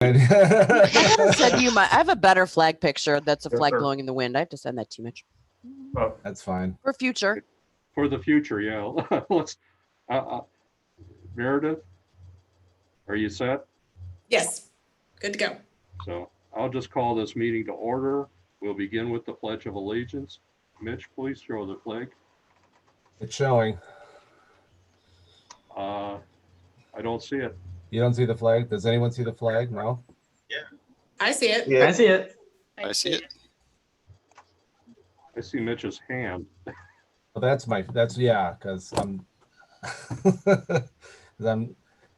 I gotta send you I have a better flag picture that's a Yes, flag sir. blowing in the wind. I have to send that to you, Mitch. That's fine. For future. For the future, yeah. Let's, Meredith, are you set? Yes, good to go. So I'll just call this meeting to order. We'll begin with the Pledge of Allegiance. Mitch, please throw the flag. It's showing. I don't see it. You don't see the flag? Does anyone see the flag? No? I see it. I see it. I see it. I see Mitch's hand. Well, that's yeah, because I'm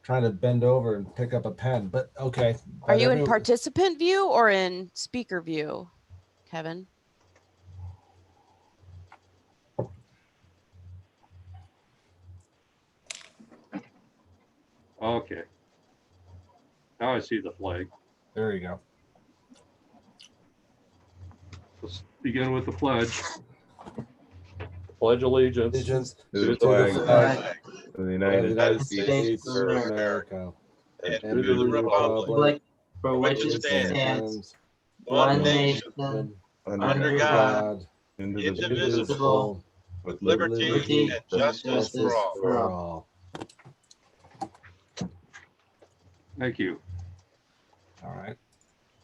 trying to bend over and pick up a pen. But okay. Are you in participant view or in speaker view, Kevin? Okay. Now I see the flag. There you go. Let's begin with the pledge. Pledge allegiance Allegiance to the flag flag of the United States of America and and to the republic for which it stands, stands one nation, under God, indivisible, with liberty and justice for all. Thank you. All right.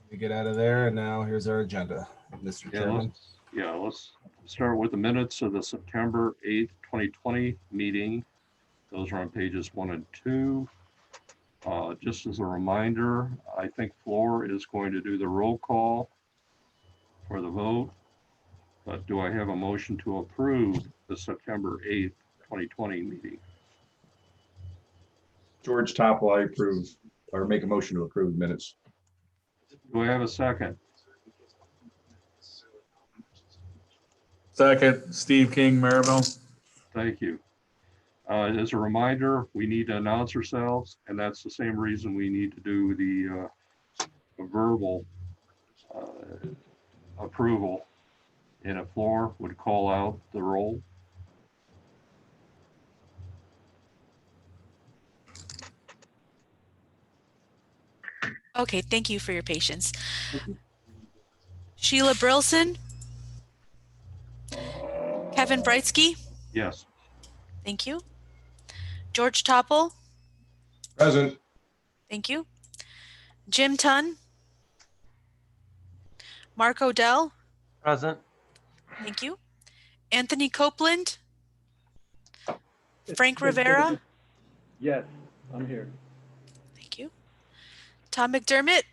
We get out of there, and now here's our agenda, Mr. Chairman. Let's start with the minutes of the September 8th, 2020 meeting. Those are on pages 1 and 2. Just as a reminder, I think Floor is going to do the roll call for the vote. But do I have a motion to approve the September 8th, 2020 meeting? George Topple, I approve, or make a motion to approve minutes. Do I have a second? Second, Steve King, Maribel. Thank you. As a reminder, we need to announce ourselves, and that's the same reason we need to do the verbal approval. And if Floor would call out the roll. Okay, thank you for your patience. Sheila Brilson. Kevin Brightsky. Yes. Thank you. George Topple. Present. Thank you. Jim Tunn. Mark Odell. Present. Thank you. Anthony Copeland. Frank Rivera. Yes, I'm here. Thank you. Tom McDermott.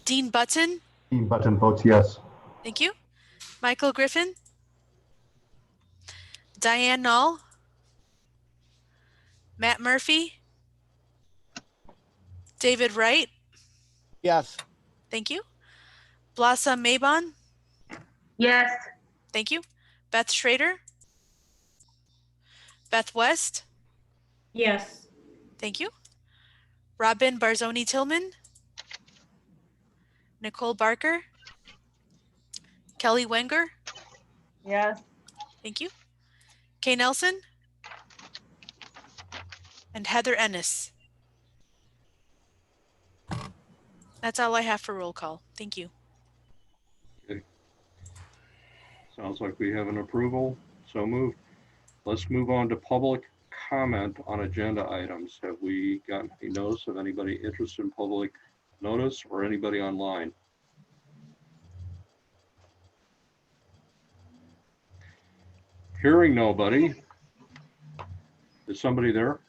Dean Button. Dean Button votes yes. Thank you. Michael Griffin. Diane Knoll. Matt Murphy. David Wright. Yes. Thank you. Blossom Mabon. Yes. Thank you. Beth Schrader. Beth West. Yes. Thank you. Robin Barzoni Tillman. Nicole Barker. Kelly Wenger. Yes. Thank you. Kay Nelson. And Heather Ennis. That's all I have for roll call. Thank you. Okay. Sounds like we have an approval. So moved. Let's move on to public comment on agenda items. Have we gotten any notice of anybody interested in public notice or anybody online? Hearing nobody. Is somebody there?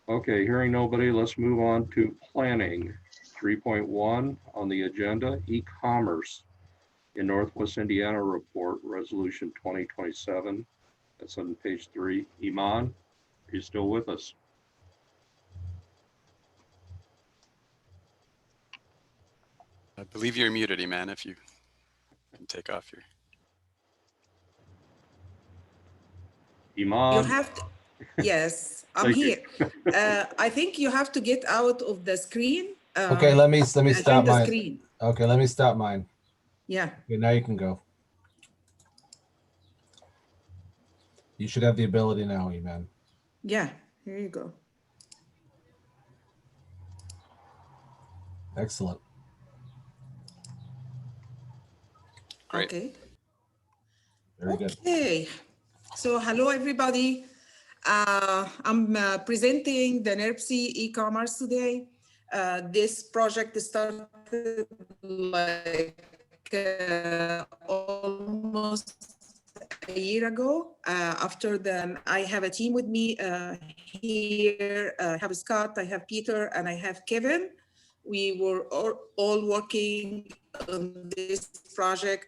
Okay, hearing nobody, let's move on to planning. 3.1 on the agenda, e-commerce in Northwest Indiana report, resolution 2027. That's on page 3. Iman, are you still with us? I believe you're muted, man, if you can take off your. Iman. You have to, yes, I'm Thank you. here. I think you have to get out of the screen. Okay, let me stop agenda mine. screen. Okay, let me stop mine. Yeah. Okay, now you can go. You should have the ability now, Eman. Yeah. Here you go. Excellent. Great. Okay. Very good. Okay. So hello, everybody. I'm presenting the NERC e-commerce today. This project started like almost a year ago. I have a team with me here. I have Scott, I have Peter, and I have Kevin. We were all working on this project.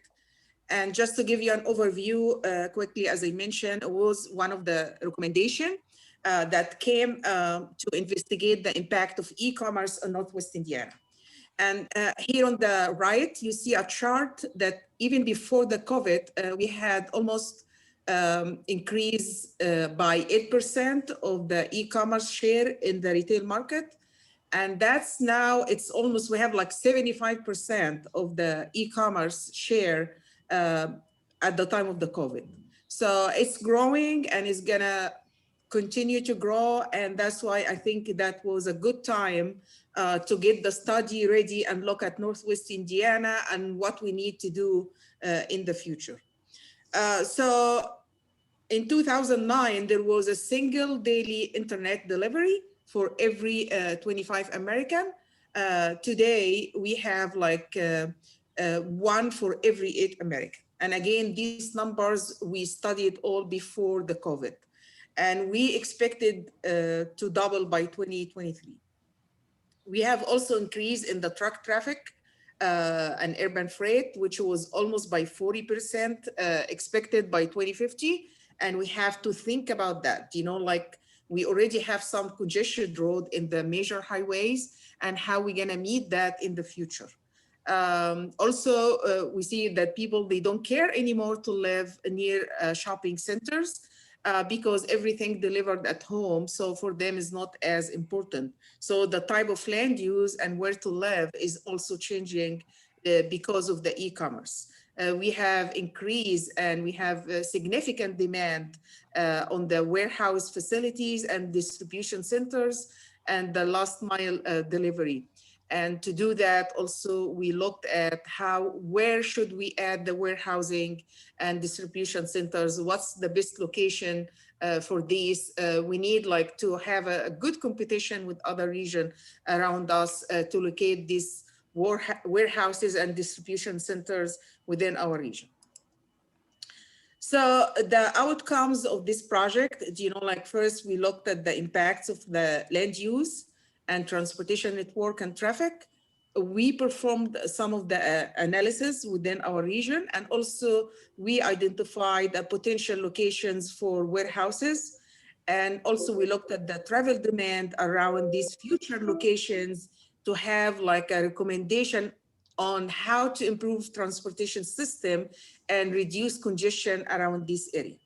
And just to give you an overview quickly, as I mentioned, it was one of the recommendations that came to investigate the impact of e-commerce on Northwest Indiana. And here on the right, you see a chart that even before the COVID, we had almost increase by 8% of the e-commerce share in the retail market. And that's now, it's almost, we have like 75% of the e-commerce share at the time of the COVID. So it's growing and it's gonna continue to grow. And that's why I think that was a good time to get the study ready and look at Northwest Indiana and what we need to do in the future. So in 2009, there was a single daily internet delivery for every 25 American. Today, we have like one for every 8 American. And again, these numbers, we studied all before the COVID. And we expected to double by 2023. We have also increased in the truck traffic and urban freight, which was almost by 40% expected by 2050. And we have to think about that, you know, like we already have some congested road in the major highways and how we're gonna meet that in the future. Also, we see that people, they don't care anymore to live near shopping centers because everything delivered at home. So for them is not as important. So the type of land use and where to live is also changing because of the e-commerce. We have increased and we have significant demand on the warehouse facilities and distribution centers and the last mile delivery. And to do that, also, we looked at where should we add the warehousing and distribution centers? What's the best location for these? We need like to have a good competition with other regions around us to locate these warehouses and distribution centers within our region. So the outcomes of this project, you know, like first we looked at the impacts of the land use and transportation network and traffic. We performed some of the analysis within our region, and also we identified the potential locations for warehouses. And also we looked at the travel demand around these future locations to have like a recommendation on how to improve transportation system and reduce congestion around this area.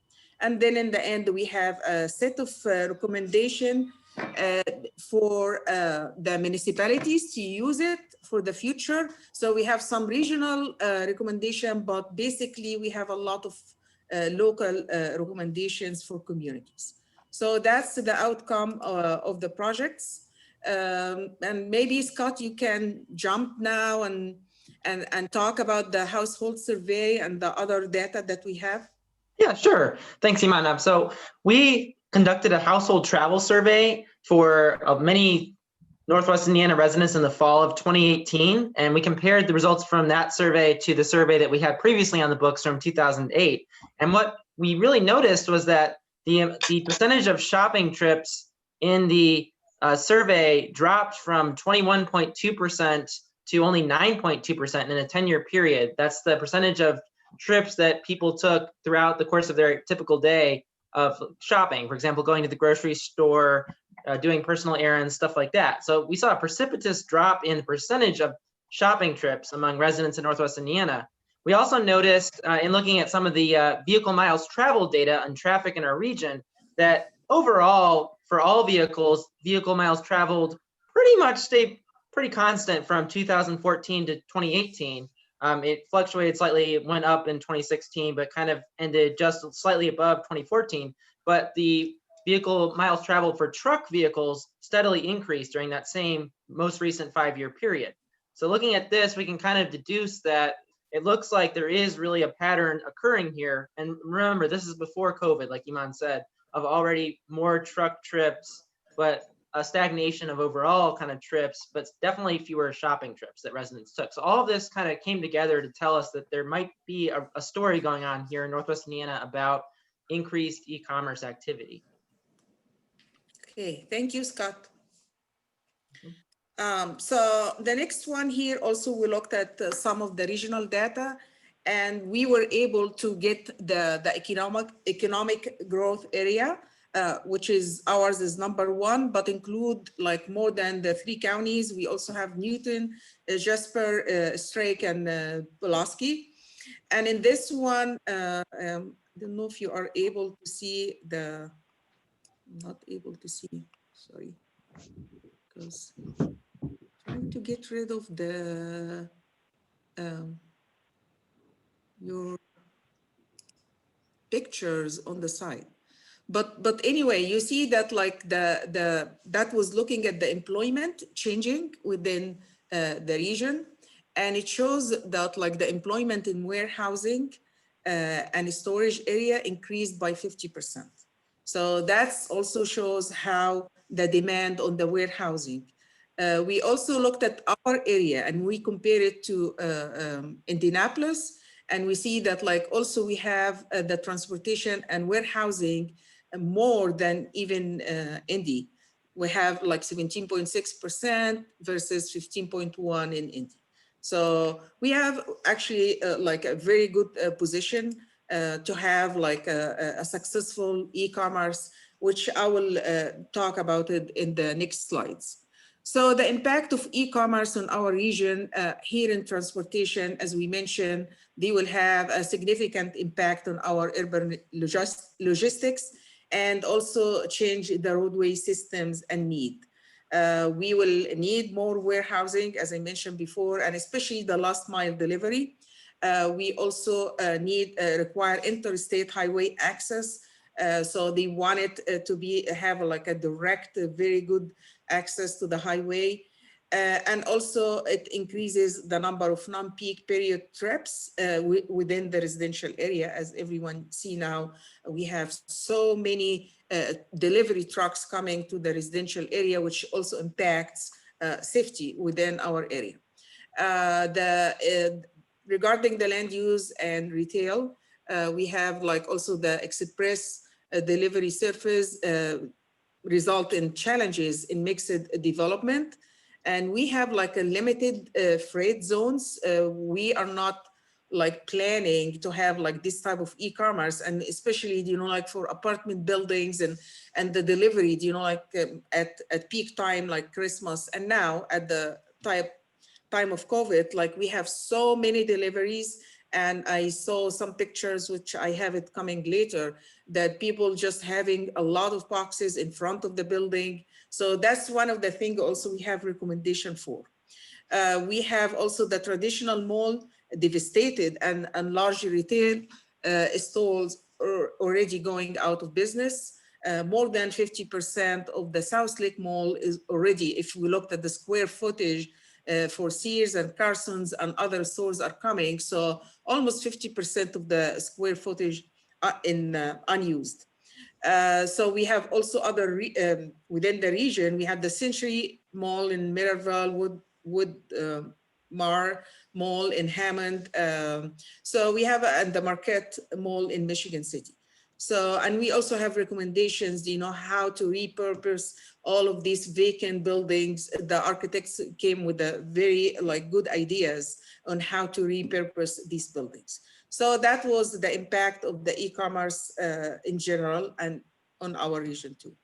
And then in the end, we have a set of recommendation for the municipalities to use it for the future. So we have some regional recommendation, but basically we have a lot of local recommendations for communities. So that's the outcome of the projects. And maybe Scott, you can jump now and talk about the household survey and the other data that we have. Yeah, sure. Thanks, Imanab. So we conducted a household travel survey for many Northwest Indiana residents in the fall of 2018, and we compared the results from that survey to the survey that we had previously on the books from 2008. And what we really noticed was that the percentage of shopping trips in the survey dropped from 21.2% to only 9.2% in a 10-year period. That's the percentage of trips that people took throughout the course of their typical day of shopping. For example, going to the grocery store, doing personal errands, stuff like that. So we saw a precipitous drop in the percentage of shopping trips among residents in Northwest Indiana. We also noticed in looking at some of the vehicle miles traveled data and traffic in our region that overall, for all vehicles, vehicle miles traveled pretty much stayed pretty constant from 2014 to 2018. It fluctuated slightly, it went up in 2016, but kind of ended just slightly above 2014. But the vehicle miles traveled for truck vehicles steadily increased during that same most recent 5-year period. So looking at this, we can kind of deduce that it looks like there is really a pattern occurring here. And remember, this is before COVID, like Iman said, of already more truck trips, but a stagnation of overall kind of trips, but definitely fewer shopping trips that residents took. So all of this kind of came together to tell us that there might be a story going on here in Northwest Indiana about increased e-commerce activity. Okay, thank you, Scott. So the next one here also, we looked at some of the regional data, and we were able to get the economic growth area, which is ours is #1, but include like more than the 3 counties. We also have Newton, Jasper, Strake, and Pulaski. And in this one, I don't know if you are able to see the, not able to see, sorry, because trying to get rid of the your pictures on the side. But anyway, you see that like that was looking at the employment changing within the region, and it shows that like the employment in warehousing and storage area increased by 50%. So that's also shows how the demand on the warehousing. We also looked at our area and we compare it to Indianapolis, and we see that like also we have the transportation and warehousing more than even Indy. We have like 17.6% versus 15.1 in Indy. So we have actually like a very good position to have like a successful e-commerce, which I will talk about it in the next slides. So the impact of e-commerce on our region here in transportation, as we mentioned, they will have a significant impact on our urban logistics and also change the roadway systems and need. We will need more warehousing, as I mentioned before, and especially the last mile delivery. We also require interstate highway access. So they want it to have like a direct, very good access to the highway. And also it increases the number of non-peak period trips within the residential area. As everyone see now, we have so many delivery trucks coming to the residential area, which also impacts safety within our area. Regarding the land use and retail, we have like also the express delivery service result in challenges in mixed development. And we have like a limited freight zones. We are not like planning to have like this type of e-commerce, and especially, you know, like for apartment buildings and the delivery, you know, like at peak time, like Christmas, and now at the time of COVID, like we have so many deliveries. And I saw some pictures, which I have it coming later, that people just having a lot of boxes in front of the building. So that's one of the things also we have recommendation for. We have also the traditional mall devastated, and large retail stores are already going out of business. More than 50% of the South Lake Mall is already, if we looked at the square footage, for Sears and Carson's and other stores are coming. So almost 50% of the square footage are unused. So we have also other, within the region, we have the Century Mall in Maryville, Mar Mall in Hammond. So we have and the Marquette Mall in Michigan City. So, and we also have recommendations, you know, how to repurpose all of these vacant buildings. The architects came with a very like good ideas on how to repurpose these buildings. So that was the impact of the e-commerce in general and on our region too.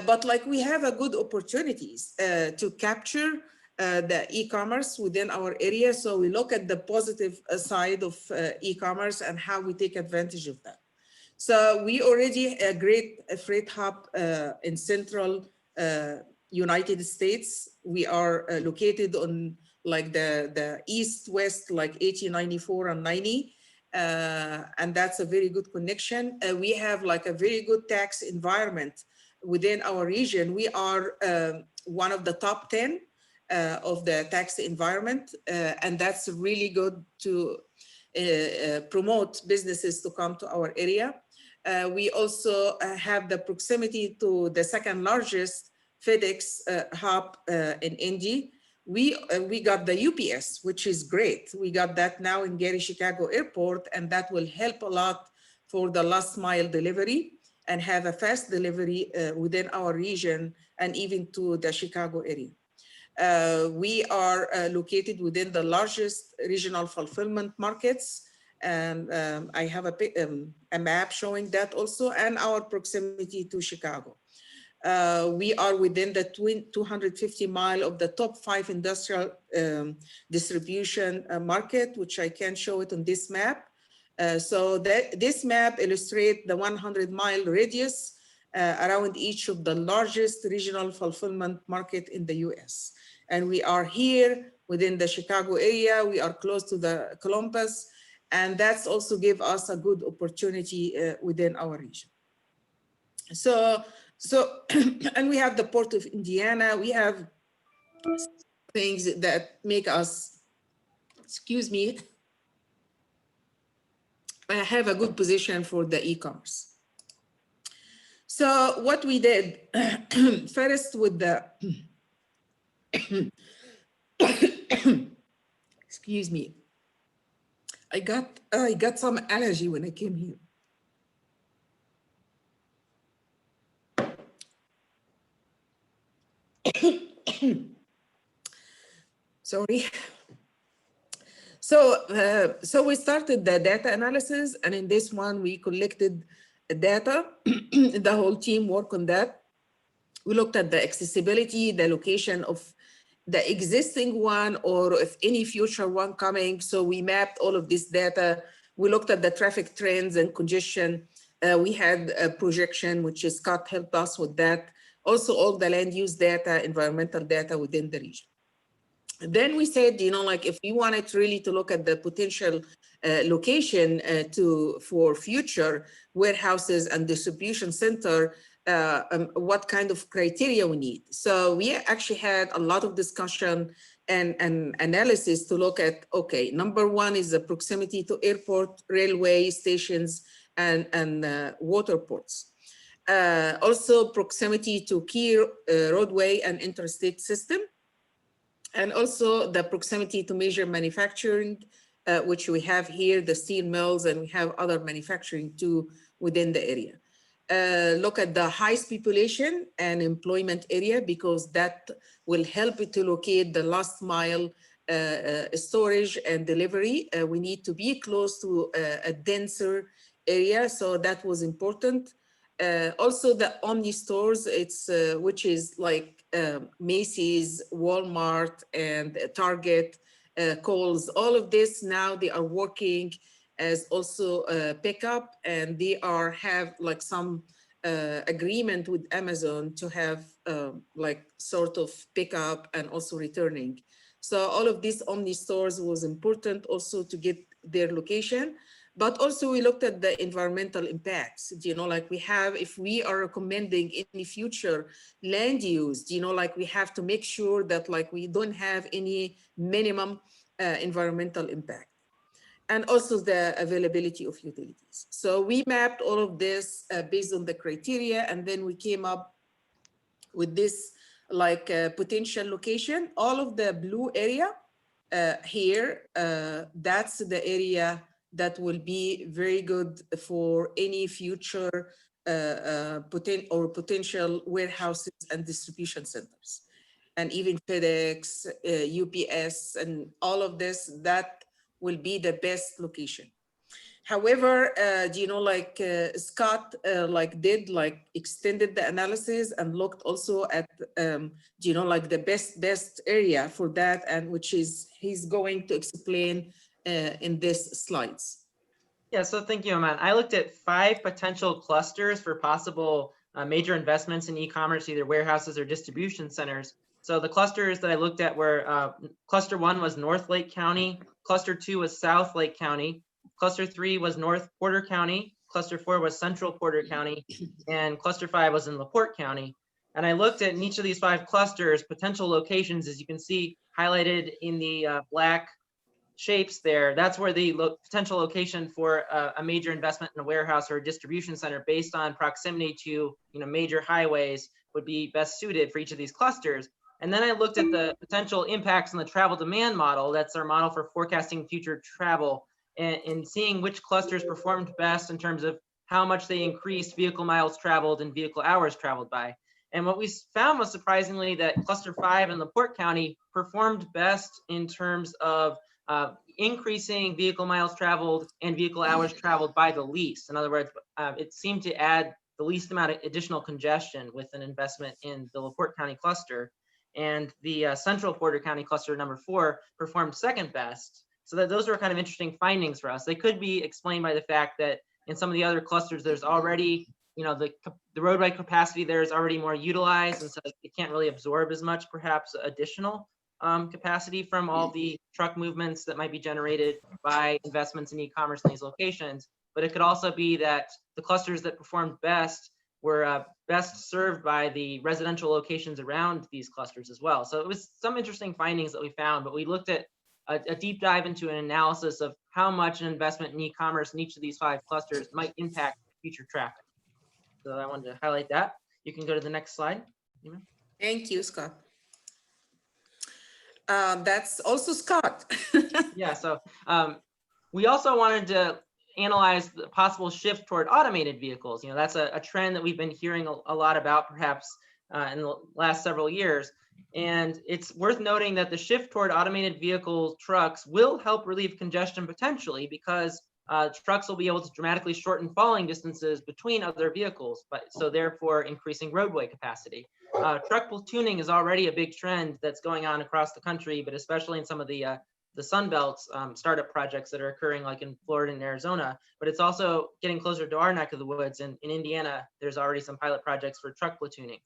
But like we have a good opportunities to capture the e-commerce within our area. So we look at the positive side of e-commerce and how we take advantage of that. So we already a great freight hub in central United States. We are located on like the east-west, like 80, 94 and 90. And that's a very good connection. We have like a very good tax environment within our region. We are one of the top 10 of the tax environment. And that's really good to promote businesses to come to our area. We also have the proximity to the second largest FedEx hub in Indy. We got the UPS, which is great. We got that now in Gary Chicago Airport, and that will help a lot for the last mile delivery and have a fast delivery within our region and even to the Chicago area. We are located within the largest regional fulfillment markets. And I have a map showing that also, and our proximity to Chicago. We are within the 250 mile of the top 5 industrial distribution market, which I can show it on this map. So this map illustrates the 100-mile radius around each of the largest regional fulfillment market in the US. And we are here within the Chicago area. We are close to the Columbus, and that's also give us a good opportunity within our region. So and we have the Port of Indiana. We have things that make us, excuse me, have a good position for the e-commerce. So what we did first with the, excuse me, I got some allergy when I came here. Sorry. So we started the data analysis, and in this one we collected data. The whole team worked on that. We looked at the accessibility, the location of the existing one, or if any future one coming. So we mapped all of this data. We looked at the traffic trends and congestion. We had a projection, which is Scott helped us with that. Also all the land use data, environmental data within the region. Then we said, you know, like if we wanted really to look at the potential location for future warehouses and distribution center, what kind of criteria we need. So we actually had a lot of discussion and analysis to look at, okay, number one is the proximity to airport, railway stations, and water ports. Also proximity to key roadway and interstate system. And also the proximity to major manufacturing, which we have here, the steel mills, and we have other manufacturing too within the area. Look at the highest population and employment area, because that will help to locate the last mile storage and delivery. We need to be close to a denser area, so that was important. Also the omni stores, which is like Macy's, Walmart, and Target, Kohl's, all of this now they are working as also pickup, and they have like some agreement with Amazon to have like sort of pickup and also returning. So all of these omni stores was important also to get their location. But also we looked at the environmental impacts, you know, like we have, if we are recommending any future land use, you know, like we have to make sure that like we don't have any minimum environmental impact. And also the availability of utilities. So we mapped all of this based on the criteria, and then we came up with this like potential location. All of the blue area here, that's the area that will be very good for any future potential warehouses and distribution centers. And even FedEx, UPS, and all of this, that will be the best location. However, you know, like Scott extended the analysis and looked also at, you know, like the best area for that, and which is he's going to explain in this slides. Yeah, so thank you, Iman. I looked at 5 potential clusters for possible major investments in e-commerce, either warehouses or distribution centers. So the clusters that I looked at were, cluster 1 was North Lake County, cluster 2 was South Lake County, cluster 3 was North Porter County, cluster 4 was Central Porter County, and cluster 5 was in LaPorte County. And I looked at in each of these 5 clusters, potential locations, as you can see highlighted in the black shapes there. That's where the potential location for a major investment in a warehouse or a distribution center based on proximity to major highways would be best suited for each of these clusters. And then I looked at the potential impacts on the travel demand model. That's our model for forecasting future travel and seeing which clusters performed best in terms of how much they increased vehicle miles traveled and vehicle hours traveled by. And what we found was surprisingly that cluster 5 in LaPorte County performed best in terms of increasing vehicle miles traveled and vehicle hours traveled by the least. In other words, it seemed to add the least amount of additional congestion with an investment in the LaPorte County cluster. And the Central Porter County cluster number 4 performed second best. So that those were kind of interesting findings for us. They could be explained by the fact that in some of the other clusters, there's already, the roadway capacity there is already more utilized, and so it can't really absorb as much, perhaps, additional capacity from all the truck movements that might be generated by investments in e-commerce in these locations. But it could also be that the clusters that performed best were best served by the residential locations around these clusters as well. So it was some interesting findings that we found, but we looked at a deep dive into an analysis of how much an investment in e-commerce in each of these 5 clusters might impact future traffic. So I wanted to highlight that. You can go to the next slide. Thank you, Scott. That's also Scott. Yeah, so we also wanted to analyze the possible shift toward automated vehicles. That's a trend that we've been hearing a lot about, perhaps in the last several years. And it's worth noting that the shift toward automated vehicle trucks will help relieve congestion potentially, because trucks will be able to dramatically shorten falling distances between other vehicles, so therefore increasing roadway capacity. Truck platooning is already a big trend that's going on across the country, but especially in some of the Sunbelt startup projects that are occurring, like in Florida and Arizona. But it's also getting closer to our neck of the woods. And in Indiana, there's already some pilot projects for truck platooning.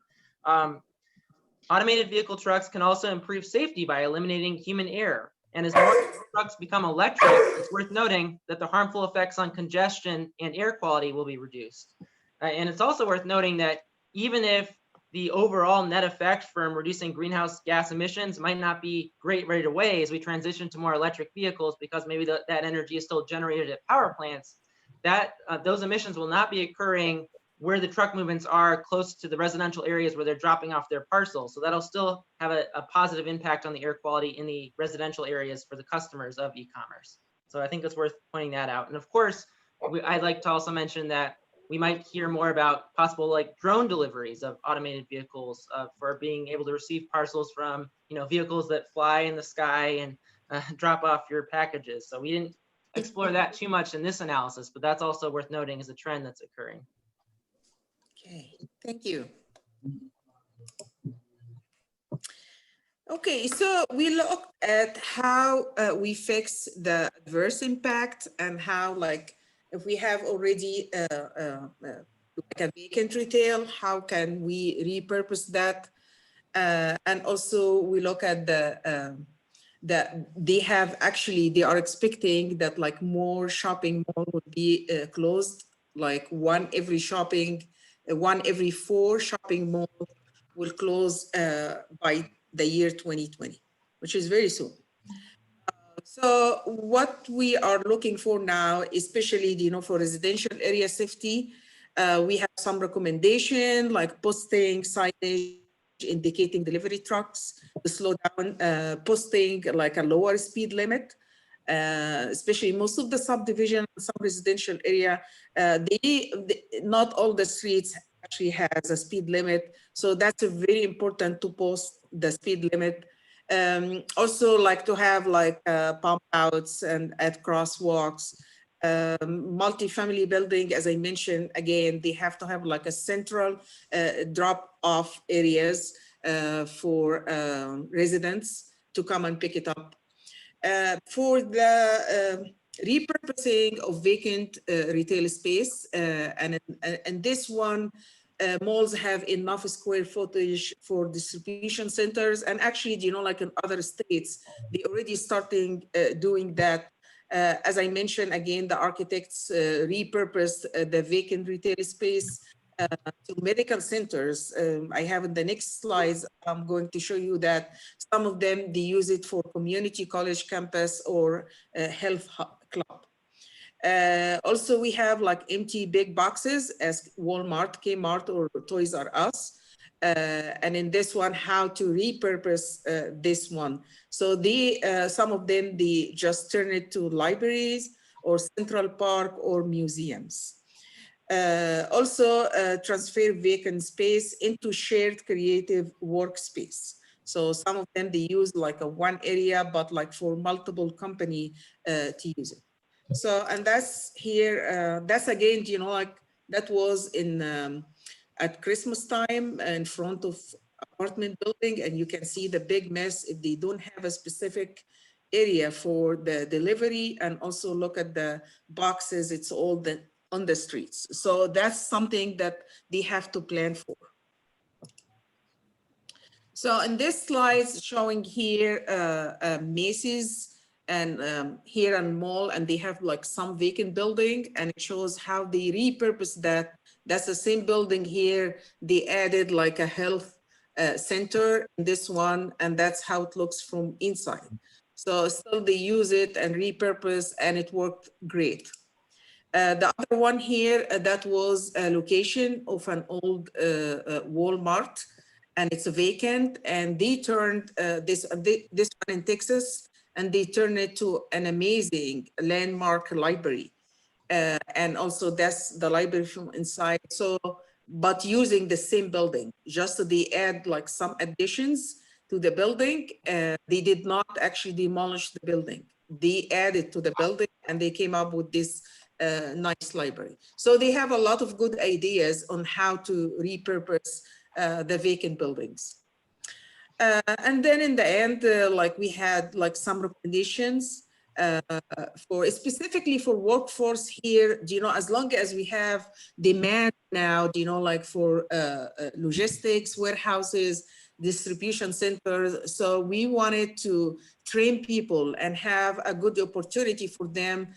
Automated vehicle trucks can also improve safety by eliminating human error. And as more trucks become electric, it's worth noting that the harmful effects on congestion and air quality will be reduced. And it's also worth noting that even if the overall net effect from reducing greenhouse gas emissions might not be great right away as we transition to more electric vehicles, because maybe that energy is still generated at power plants, that those emissions will not be occurring where the truck movements are close to the residential areas where they're dropping off their parcels. So that'll still have a positive impact on the air quality in the residential areas for the customers of e-commerce. So I think it's worth pointing that out. And of course, I'd like to also mention that we might hear more about possible drone deliveries of automated vehicles for being able to receive parcels from vehicles that fly in the sky and drop off your packages. So we didn't explore that too much in this analysis, but that's also worth noting as a trend that's occurring. Okay, thank you. Okay, so we looked at how we fix the adverse impact and how, if we have already like a vacant retail, how can we repurpose that? And also we look at that they are expecting that more shopping mall would be closed, one every 4 shopping malls will close by the year 2020, which is very soon. So what we are looking for now, especially for residential area safety, we have some recommendation like posting signage indicating delivery trucks, to slow down, posting a lower speed limit, especially most of the subdivision, some residential area, not all the streets actually has a speed limit. So that's very important to post the speed limit. Also to have pump outs and at crosswalks, multifamily building, as I mentioned, again, they have to have a central drop off areas for residents to come and pick it up. For the repurposing of vacant retail space, and this one, malls have enough square footage for distribution centers. And actually, like in other states, they already starting doing that. As I mentioned, again, the architects repurposed the vacant retail space to medical centers. I have in the next slides, I'm going to show you that some of them, they use it for community college campus or health club. Also, we have like empty big boxes as Walmart, Kmart, or Toys R Us. And in this one, how to repurpose this one. So some of them, they just turn it to libraries or Central Park or museums. Also, transfer vacant space into shared creative workspace. So some of them, they use like a one area, but like for multiple company to use it. So, and that's here, that's again, you know, like that was in at Christmas time in front of apartment building, and you can see the big mess if they don't have a specific area for the delivery, and also look at the boxes, it's all on the streets. So that's something that they have to plan for. So in this slide showing here Macy's and here and mall, and they have like some vacant building, and it shows how they repurpose that. That's the same building here. They added like a health center in this one, and that's how it looks from inside. So still they use it and repurpose, and it worked great. The other one here, that was a location of an old Walmart, and it's vacant, and they turned this one in Texas, and they turned it to an amazing landmark library. And also that's the library from inside. So, but using the same building, just they add like some additions to the building. They did not actually demolish the building. They added to the building, and they came up with this nice library. So they have a lot of good ideas on how to repurpose the vacant buildings. And then in the end, like we had like some recommendations for specifically for workforce here, you know, as long as we have demand now, you know, like for logistics, warehouses, distribution centers. So we wanted to train people and have a good opportunity for them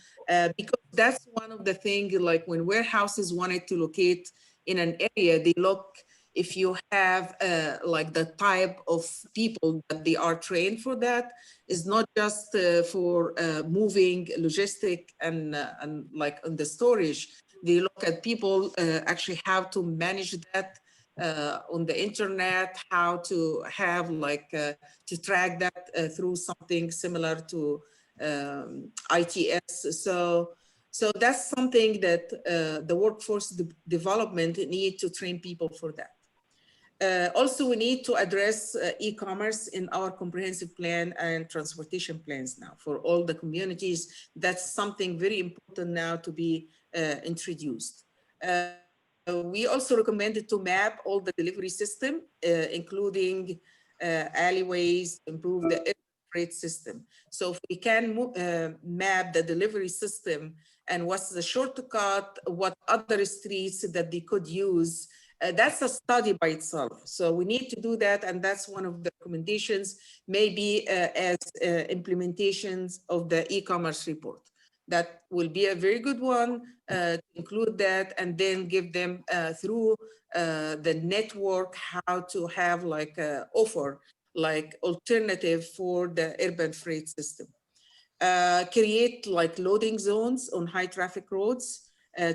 because that's one of the things, like when warehouses wanted to locate in an area, they look, if you have like the type of people that they are trained for that, is not just for moving logistic and like on the storage. They look at people actually how to manage that on the internet, how to have like to track that through something similar to ITS. So that's something that the workforce development need to train people for that. Also, we need to address e-commerce in our comprehensive plan and transportation plans now for all the communities. That's something very important now to be introduced. We also recommended to map all the delivery system, including alleyways, improve the freight system. So if we can map the delivery system and what's the shortcut, what other streets that they could use, that's a study by itself. So we need to do that, and that's one of the recommendations, maybe as implementations of the e-commerce report. That will be a very good one to include that, and then give them through the network how to have like offer like alternative for the urban freight system. Create like loading zones on high traffic roads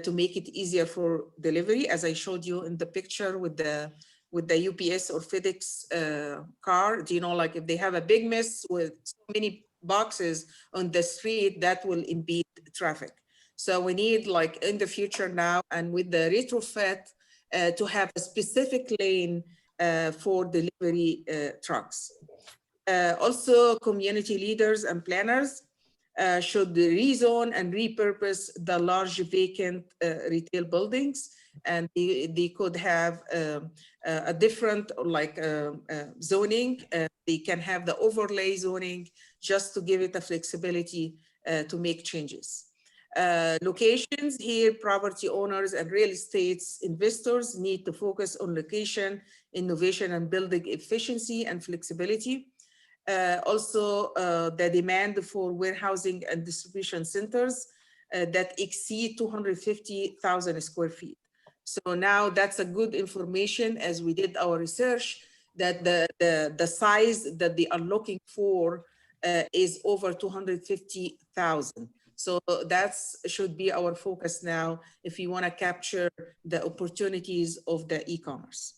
to make it easier for delivery, as I showed you in the picture with the UPS or FedEx car. You know, like if they have a big mess with so many boxes on the street, that will impede traffic. So we need like in the future now, and with the retrofit, to have a specific lane for delivery trucks. Also, community leaders and planners should rezone and repurpose the large vacant retail buildings, and they could have a different like zoning. They can have the overlay zoning just to give it a flexibility to make changes. Locations here, property owners and real estate investors need to focus on location, innovation, and building efficiency and flexibility. Also, the demand for warehousing and distribution centers that exceed 250,000 square feet. So now that's a good information as we did our research that the size that they are looking for is over 250,000. So that's should be our focus now if we want to capture the opportunities of the e-commerce.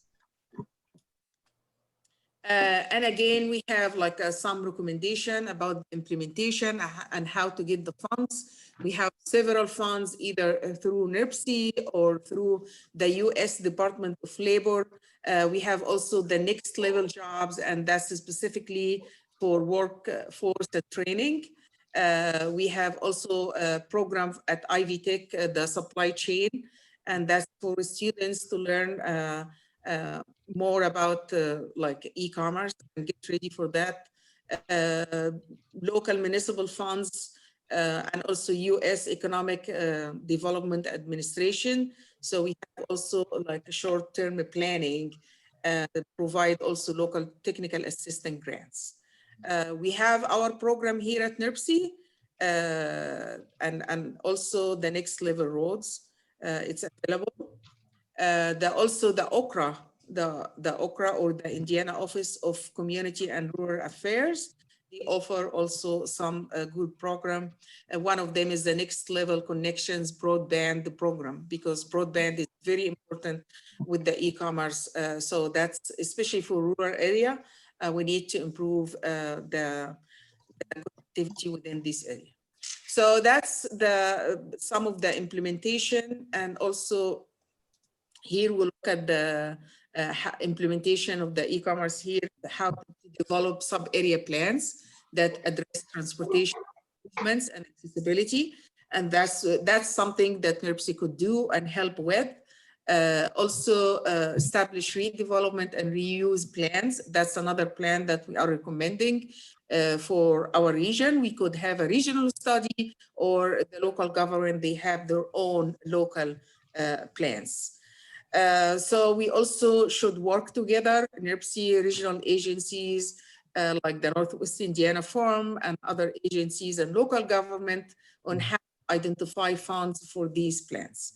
And again, we have like some recommendation about implementation and how to get the funds. We have several funds either through NERC or through the U.S. Department of Labor. We have also the next level jobs, and that's specifically for workforce training. We have also a program at Ivy Tech, the supply chain, and that's for students to learn more about like e-commerce and get ready for that. Local municipal funds and also U.S. Economic Development Administration. So we have also like a short-term planning provide also local technical assistance grants. We have our program here at NERC and also the next level roads. It's available. Also the OCRA, the OCRA or the Indiana Office of Community and Rural Affairs, they offer also some good program. One of them is the Next Level Connections Broadband program, because broadband is very important with the e-commerce. So that's especially for rural area, we need to improve the connectivity within this area. So that's some of the implementation, and also here we'll look at the implementation of the e-commerce here, how to develop sub-area plans that address transportation movements and accessibility. And that's something that NERC could do and help with. Also establish redevelopment and reuse plans. That's another plan that we are recommending for our region. We could have a regional study, or the local government, they have their own local plans. So we also should work together, NERC regional agencies like the Northwest Indiana Forum and other agencies and local government on how to identify funds for these plans.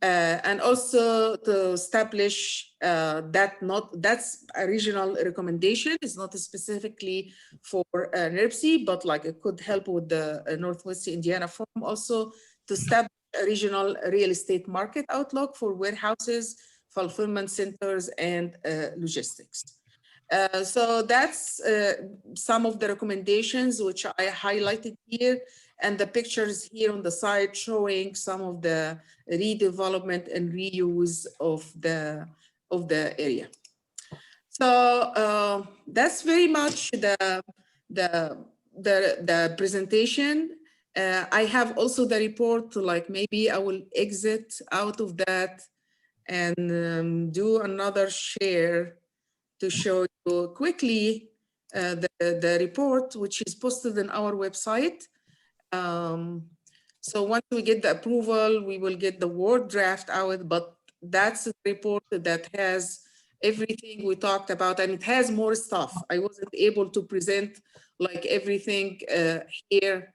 And also to establish that's a regional recommendation. It's not specifically for NERC, but like it could help with the Northwest Indiana Forum also to establish a regional real estate market outlook for warehouses, fulfillment centers, and logistics. So that's some of the recommendations which I highlighted here, and the pictures here on the side showing some of the redevelopment and reuse of the area. So that's very much the presentation. I have also the report, like maybe I will exit out of that and do another share to show you quickly the report, which is posted on our website. So once we get the approval, we will get the Word draft out, but that's a report that has everything we talked about, and it has more stuff. I wasn't able to present like everything here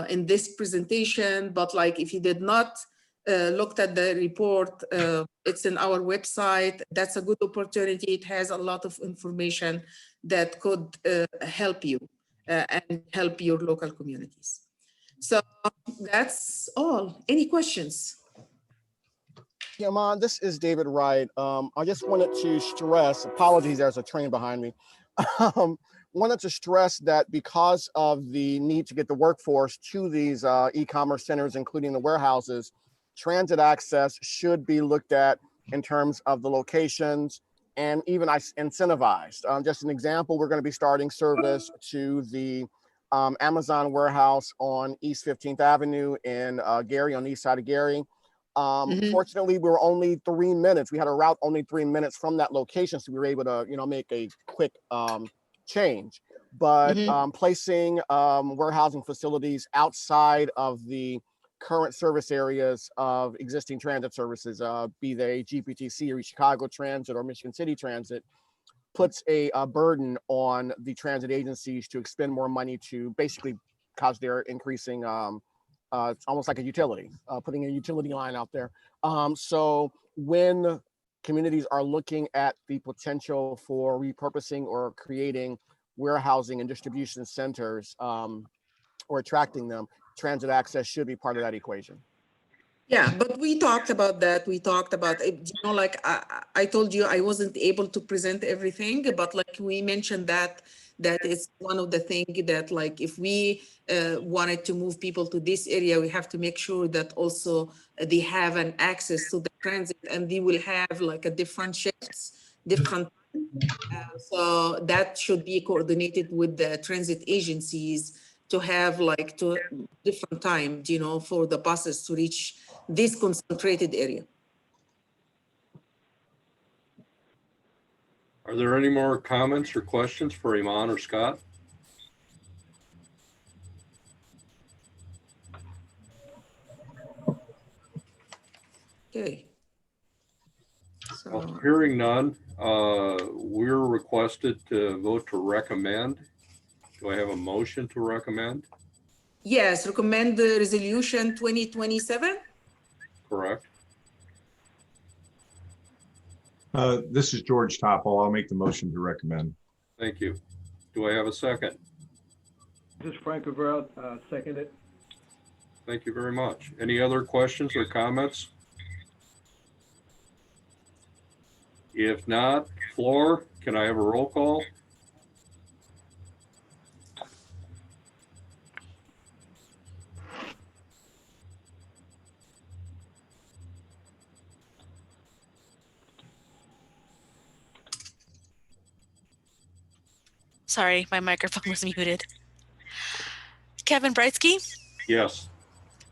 in this presentation, but like if you did not looked at the report, it's in our website. That's a good opportunity. It has a lot of information that could help you and help your local communities. So that's all. Any questions? Yeah, Iman, this is David Wright. I just wanted to stress, apologies, there's a train behind me. Wanted to stress that because of the need to get the workforce to these e-commerce centers, including the warehouses, transit access should be looked at in terms of the locations and even incentivized. Just an example, we're going to be starting service to the Amazon warehouse on East 15th Avenue in Gary, on the east side of Gary. Fortunately, we were only 3 minutes. We had a route only 3 minutes from that location, so we were able to, make a quick change. But placing warehousing facilities outside of the current service areas of existing transit services, be they GPTC or Chicago Transit or Michigan City Transit, puts a burden on the transit agencies to expend more money to basically, because they're increasing, it's almost like a utility, putting a utility line out there. So when communities are looking at the potential for repurposing or creating warehousing and distribution centers, or attracting them, transit access should be part of that equation. Yeah, but we talked about that. We talked about it, you know, like I told you, I wasn't able to present everything, but like we mentioned that is one of the things that like if we wanted to move people to this area, we have to make sure that also they have an access to the transit, and they will have like a different shifts, different. So that should be coordinated with the transit agencies to have like to different times, you know, for the buses to reach this concentrated area. Are there any more comments or questions for Iman or Scott? Okay. Well, So, hearing none, we're requested to vote to recommend. Do I have a motion to recommend? yes, recommend the resolution 2027. Correct. This is George Topol. I'll make the motion to recommend. Thank you. Do I have a second? This is Frank Rivera, second it. Thank you very much. Any other questions or comments? If not, floor, can I have a roll call? Sorry, my microphone was muted. Kevin Brightsky, Yes.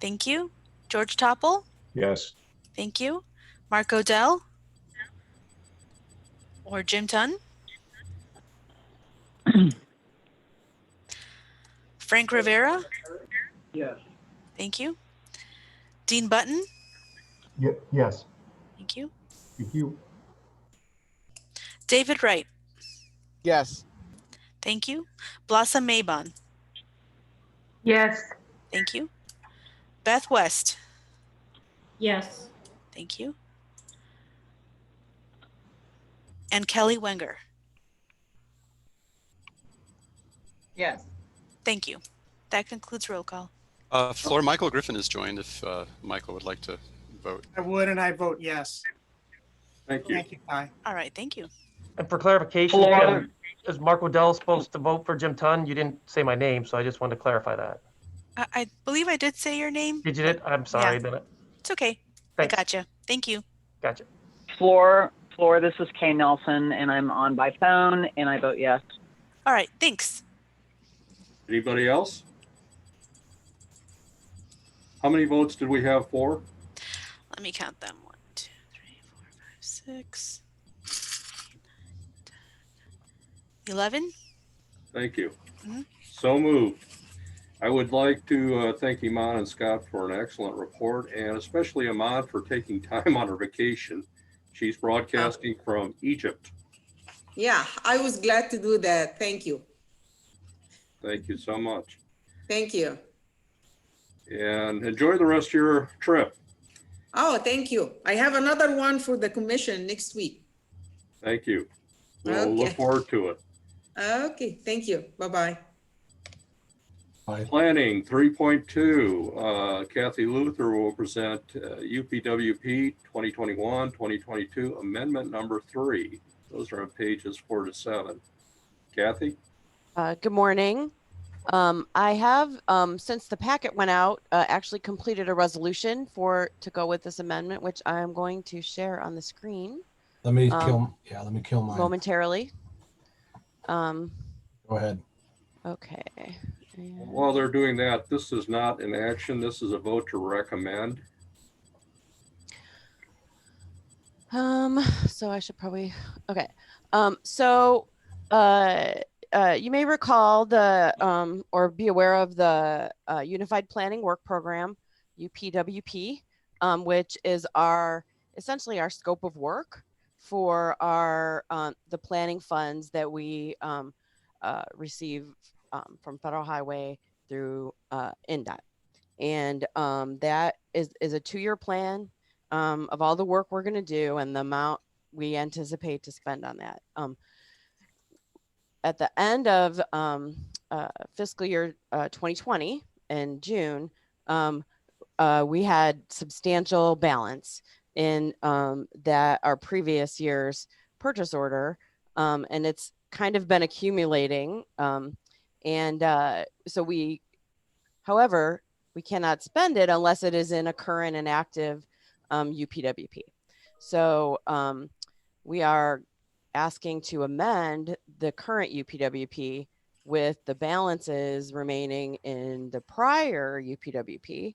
thank you. George Topple, Yes. thank you. Mark Odell or Jim Tunn. Frank Rivera, Yes. thank you. Dean Button, Yes. thank you. Thank you. David Wright, Yes. thank you. Blossom Maybon, Yes. thank you. Beth West, Yes. thank you. And Kelly Wenger, Yes. thank you. That concludes roll call. Floor, Michael Griffin has joined if Michael would like to vote. I would, and I vote yes. Thank you. Thank you, Kai. All right, thank you. And for clarification, Jim, is Mark Waddell supposed to vote for Jim Tunn? You didn't say my name, so I just wanted to clarify that. I believe I did say your name. Did you? I'm sorry. Yeah. Then It's okay. Thanks. I gotcha. Thank you. Gotcha. Floor, this is Kay Nelson, and I'm on by phone, and I vote yes. All right, thanks. Anybody else? How many votes did we have for? Let me count them. 1, 2, 3, 4, 5, 6, 11. Thank you. Mhm. So moved. I would like to thank Iman and Scott for an excellent report, and especially Iman for taking time on her vacation. She's broadcasting from Egypt. Yeah, I was glad to do that. Thank you. Thank you so much. Thank you. And enjoy the rest of your trip. Oh, thank you. I have another one for the commission next week. Thank you. We'll look Okay. forward to it. Okay, thank you. Bye-bye. Planning 3.2, Kathy Luther will present UPWP 2021-2022 Amendment Number 3. Those are on pages 4 to 7. Kathy? Good morning. I have, since the packet went out, actually completed a resolution to go with this amendment, which I'm going to share on the screen. Let me kill mine. Momentarily. Go ahead. Okay. And- While they're doing that, this is not an action. This is a vote to recommend. So I should probably, okay. You may recall or be aware of the Unified Planning Work Program, UPWP, which is essentially our scope of work for the planning funds that we receive from Federal Highway through NDOT. And that is a 2-year plan. of all the work we're going to do and the amount we anticipate to spend on that. At the end of fiscal year 2020 in June, we had substantial balance in that our previous year's purchase order, and it's kind of been accumulating. So however, we cannot spend it unless it is in a current and active UPWP. So we are asking to amend the current UPWP with the balances remaining in the prior UPWP.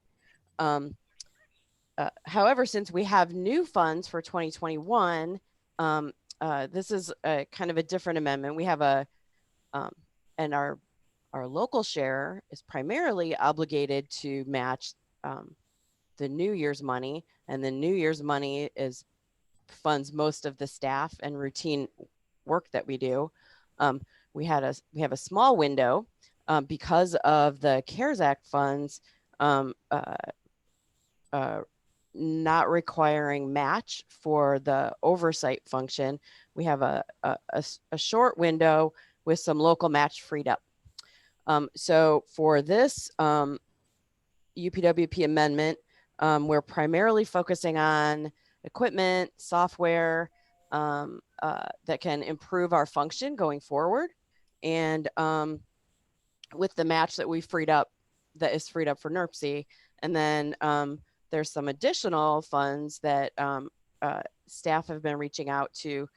However, since we have new funds for 2021, this is a kind of a different amendment. We have and our local share is primarily obligated to match the New Year's money, and the New Year's money funds most of the staff and routine work that we do. We have a small window because of the CARES Act funds not requiring match for the oversight function. We have a short window with some local match freed up. So for this UPWP amendment, we're primarily focusing on equipment, software that can improve our function going forward. And with the match that we freed up, that is freed up for NERC. And then there's some additional funds that staff have been reaching out to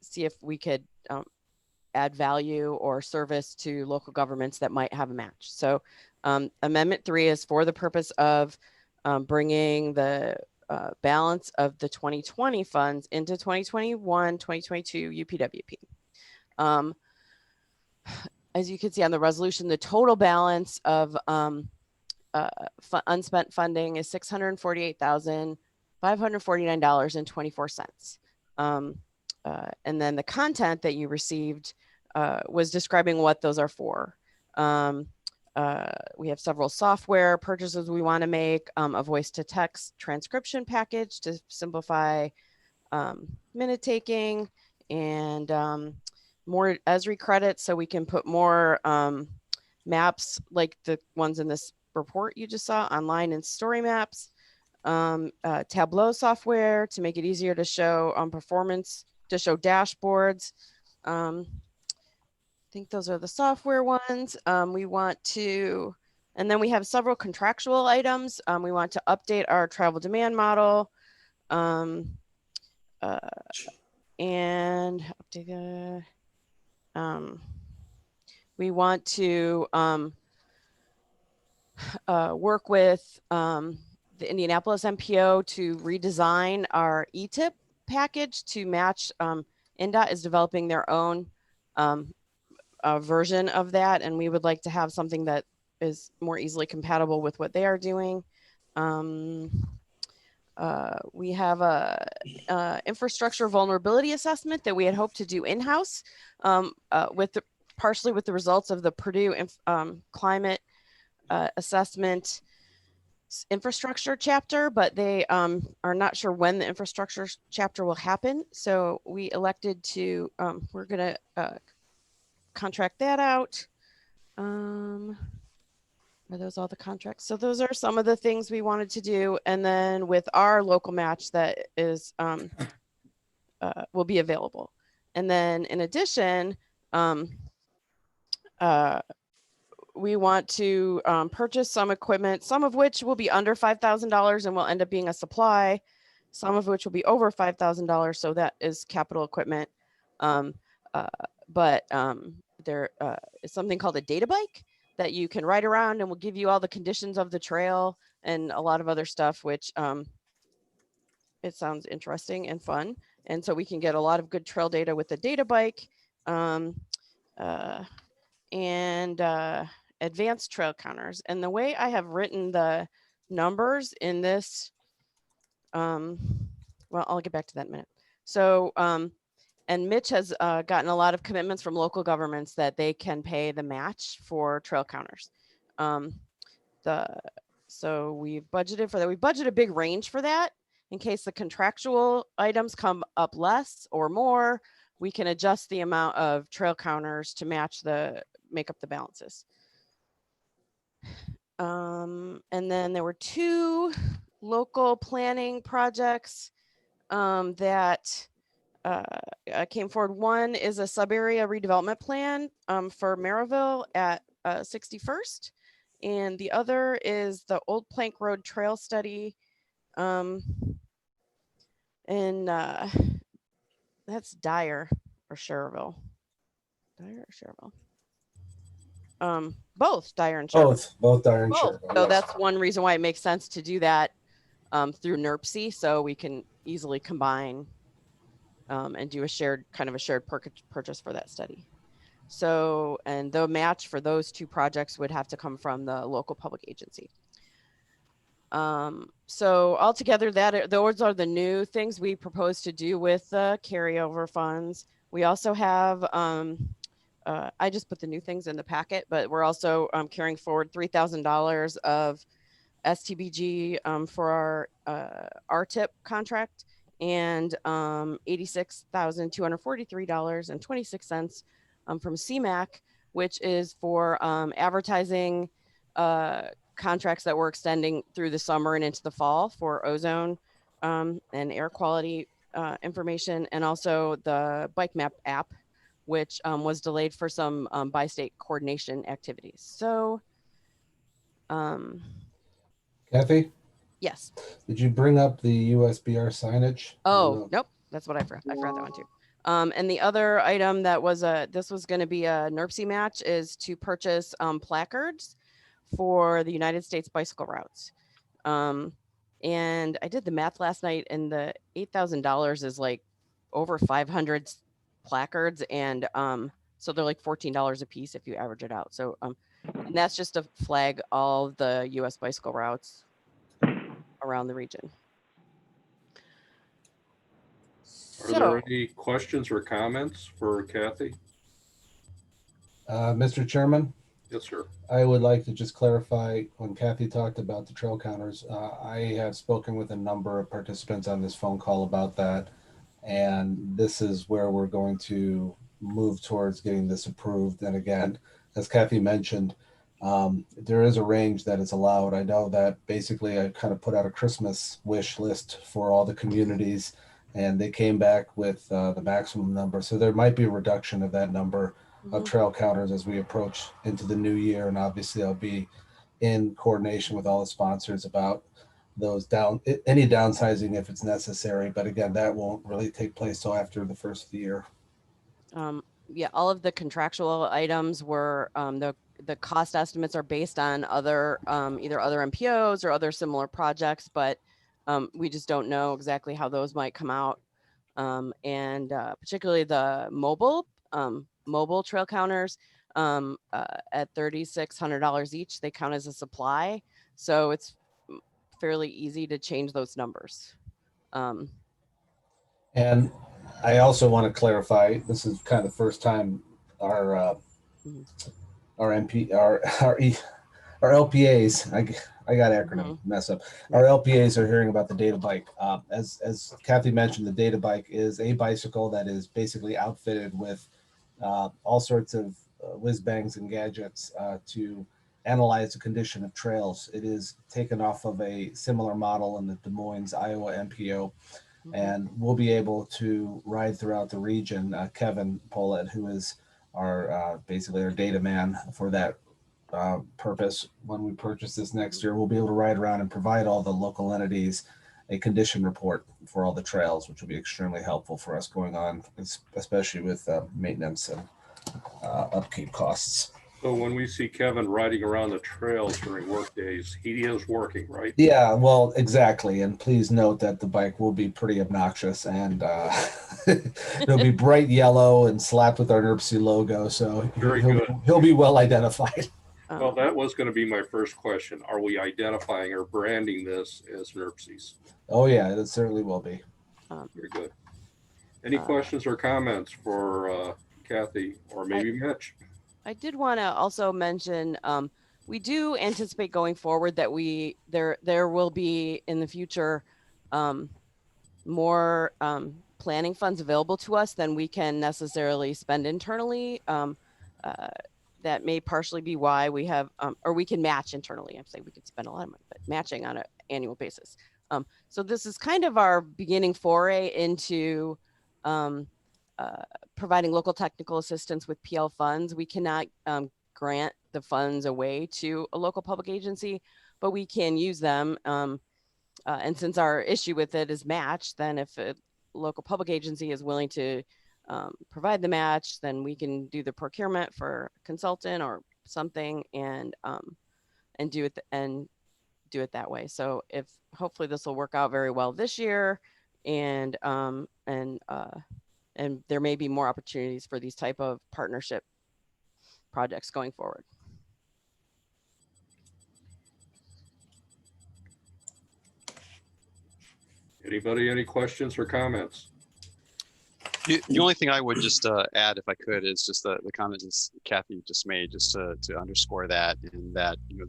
see if we could add value or service to local governments that might have a match. So Amendment 3 is for the purpose of bringing the balance of the 2020 funds into 2021, 2022 UPWP. As you can see on the resolution, the total balance of unspent funding is $648,549.24. And then the content that you received was describing what those are for. We have several software purchases we want to make, a voice to text transcription package to simplify minute taking, and more Esri credits so we can put more maps like the ones in this report you just saw online in story maps, Tableau software to make it easier to show performance, to show dashboards. I think those are the software ones. We want to, and then we have several contractual items. We want to update our travel demand model, and update we want to work with the Indianapolis MPO to redesign our ETIP package to match. INDOT is developing their own version of that, and we would like to have something that is more easily compatible with what they are doing. We have a infrastructure vulnerability assessment that we had hoped to do in-house partially with the results of the Purdue climate assessment infrastructure chapter, but they are not sure when the infrastructure chapter will happen. So we elected to, we're gonna contract that out. Are those all the contracts? So those are some of the things we wanted to do. And then with our local match that is, will be available. And then in addition, we want to purchase some equipment, some of which will be under $5,000 and will end up being a supply, some of which will be over $5,000. So that is capital equipment. But there is something called a data bike that you can ride around and will give you all the conditions of the trail and a lot of other stuff, which it sounds interesting and fun. And so we can get a lot of good trail data with the data bike. And advanced trail counters. And the way I have written the numbers in this, well, I'll get back to that in a minute. So, and Mitch has gotten a lot of commitments from local governments that they can pay the match for trail counters. So we've budgeted for that. We budgeted a big range for that in case the contractual items come up less or more. We can adjust the amount of trail counters to make up the balances. And then there were 2 local planning projects that came forward. One is a sub-area redevelopment plan for Maryville at 61st. And the other is the Old Plank Road Trail Study. And that's Dyer or Sherrville. Dyer or Sherrville? Both Dyer and Sherrville. Both Dyer and Both. Sherrville. So yes. that's one reason why it makes sense to do that through NERPC, so we can easily combine and do a shared purchase for that study. So, and the match for those 2 projects would have to come from the local public agency. So altogether, those are the new things we propose to do with the carryover funds. We also have, I just put the new things in the packet, but we're also carrying forward $3,000 of STBG for our RTIP contract, and $86,243.26 from CMAQ, which is for advertising contracts that we're extending through the summer and into the fall for ozone and air quality information, and also the Bike Map app, which was delayed for some bi-state coordination activities. So, Kathy, yes. did you bring up the USBR signage? Oh, nope. That's what I forgot. I forgot that one too. And the other item that was this was going to be a NERPC match is to purchase placards for the United States bicycle routes. And I did the math last night, and the $8,000 is like over 500 placards, and so they're like $14 a piece if you average it out. So and that's just to flag all the U.S. bicycle routes around the region. Are there any questions or comments for Kathy? Mr. Chairman? Yes, sir. I would like to just clarify, when Kathy talked about the trail counters, I have spoken with a number of participants on this phone call about that. And this is where we're going to move towards getting this approved. And again, as Kathy mentioned, there is a range that is allowed. I know that basically I kind of put out a Christmas wish list for all the communities, and they came back with the maximum number. So there might be a reduction of that number of trail counters as we approach into the new year. And obviously I'll be in coordination with all the sponsors about those any downsizing if it's necessary. But again, that won't really take place till after the first of the year. Yeah, all of the contractual items were, the cost estimates are based on other, either other MPOs or other similar projects, but we just don't know exactly how those might come out. And particularly the mobile trail counters at $3,600 each, they count as a supply. So it's fairly easy to change those numbers. And I also want to clarify, this is kind of the first time our LPAs, I got acronym mess up. Our LPAs are hearing about the Data Bike. As Kathy mentioned, the Data Bike is a bicycle that is basically outfitted with all sorts of whiz bangs and gadgets to analyze the condition of trails. It is taken off of a similar model in the Des Moines, Iowa MPO, and we'll be able to ride throughout the region. Kevin Polet, who is our basically our data man for that purpose, when we purchase this next year, we'll be able to ride around and provide all the local entities a condition report for all the trails, which will be extremely helpful for us going on, especially with maintenance and upkeep costs. So when we see Kevin riding around the trails during work days, he is working, right? Yeah, well, exactly. And please note that the bike will be pretty obnoxious, and it'll be bright yellow and slapped with our NERPC logo. So he'll be well identified. Well, that was going to be my first question. Are we identifying or branding this as NERPC's? Oh yeah, it certainly will be. Very good. Any questions or comments for Kathy or maybe Mitch? I did want to also mention we do anticipate going forward that there will be in the future more planning funds available to us than we can necessarily spend internally. That may partially be why we have, or we can match internally. I'm saying we could spend a lot of money, but matching on an annual basis. So this is kind of our beginning foray into providing local technical assistance with PL funds. We cannot grant the funds away to a local public agency, but we can use them. And since our issue with it is match, then if a local public agency is willing to provide the match, then we can do the procurement for a consultant or something and do it that way. So if hopefully this will work out very well this year, and there may be more opportunities for these type of partnership projects going forward. Anybody, any questions or comments? The only thing I would just add, if I could, is just the comments Kathy just made, just to underscore that, and that, you know,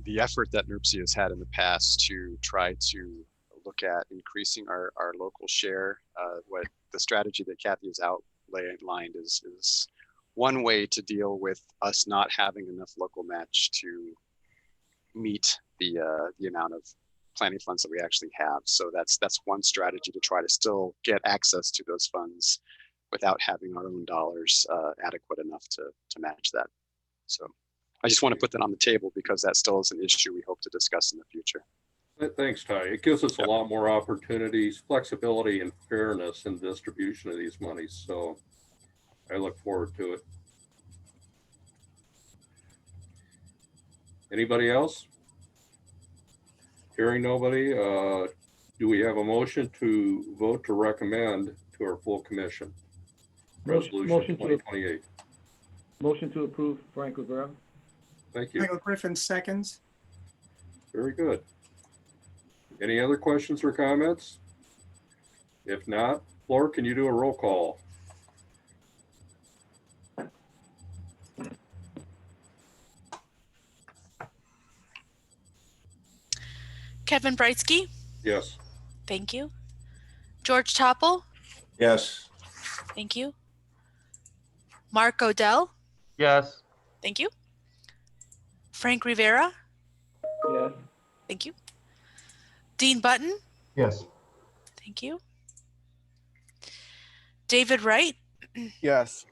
the effort that NERC has had in the past to try to look at increasing our local share. What the strategy that Kathy has outlined is one way to deal with us not having enough local match to meet the amount of planning funds that we actually have. So that's one strategy to try to still get access to those funds without having our own dollars adequate enough to match that. So I just want to put that on the table because that still is an issue we hope to discuss in the future. Thanks, Ty. It gives us a lot more opportunities, flexibility, and fairness in distribution of these monies. So I look forward to it. Anybody else? Hearing nobody, do we have a motion to vote to recommend to our full commission? Resolution 2028. Motion to approve, Frank Rivera. Thank you. Michael Griffin seconds. Very good. Any other questions or comments? If not, Laura, can you do a roll call? Kevin Britsky. Yes. Thank you. George Topple. Yes. Thank you. Mark Odell. Yes. Thank you. Frank Rivera. Yes. Thank you. Dean Button. Yes. Thank you. David Wright. Yes.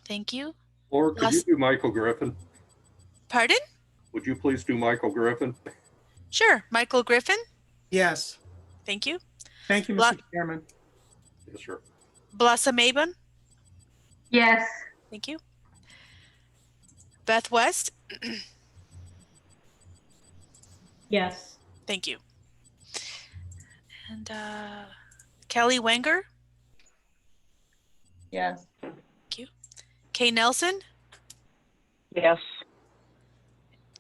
Thank you. Laura, could you do Michael Griffin? Pardon? Would you please do Michael Griffin? Sure. Michael Griffin. Yes. Thank you. Thank you, Mr. Chairman. Yes, sir. Blossom Mabon. Yes. Thank you. Beth West. Yes. Thank you. And Kelly Wenger. Yes. Thank you. Kay Nelson. Yes.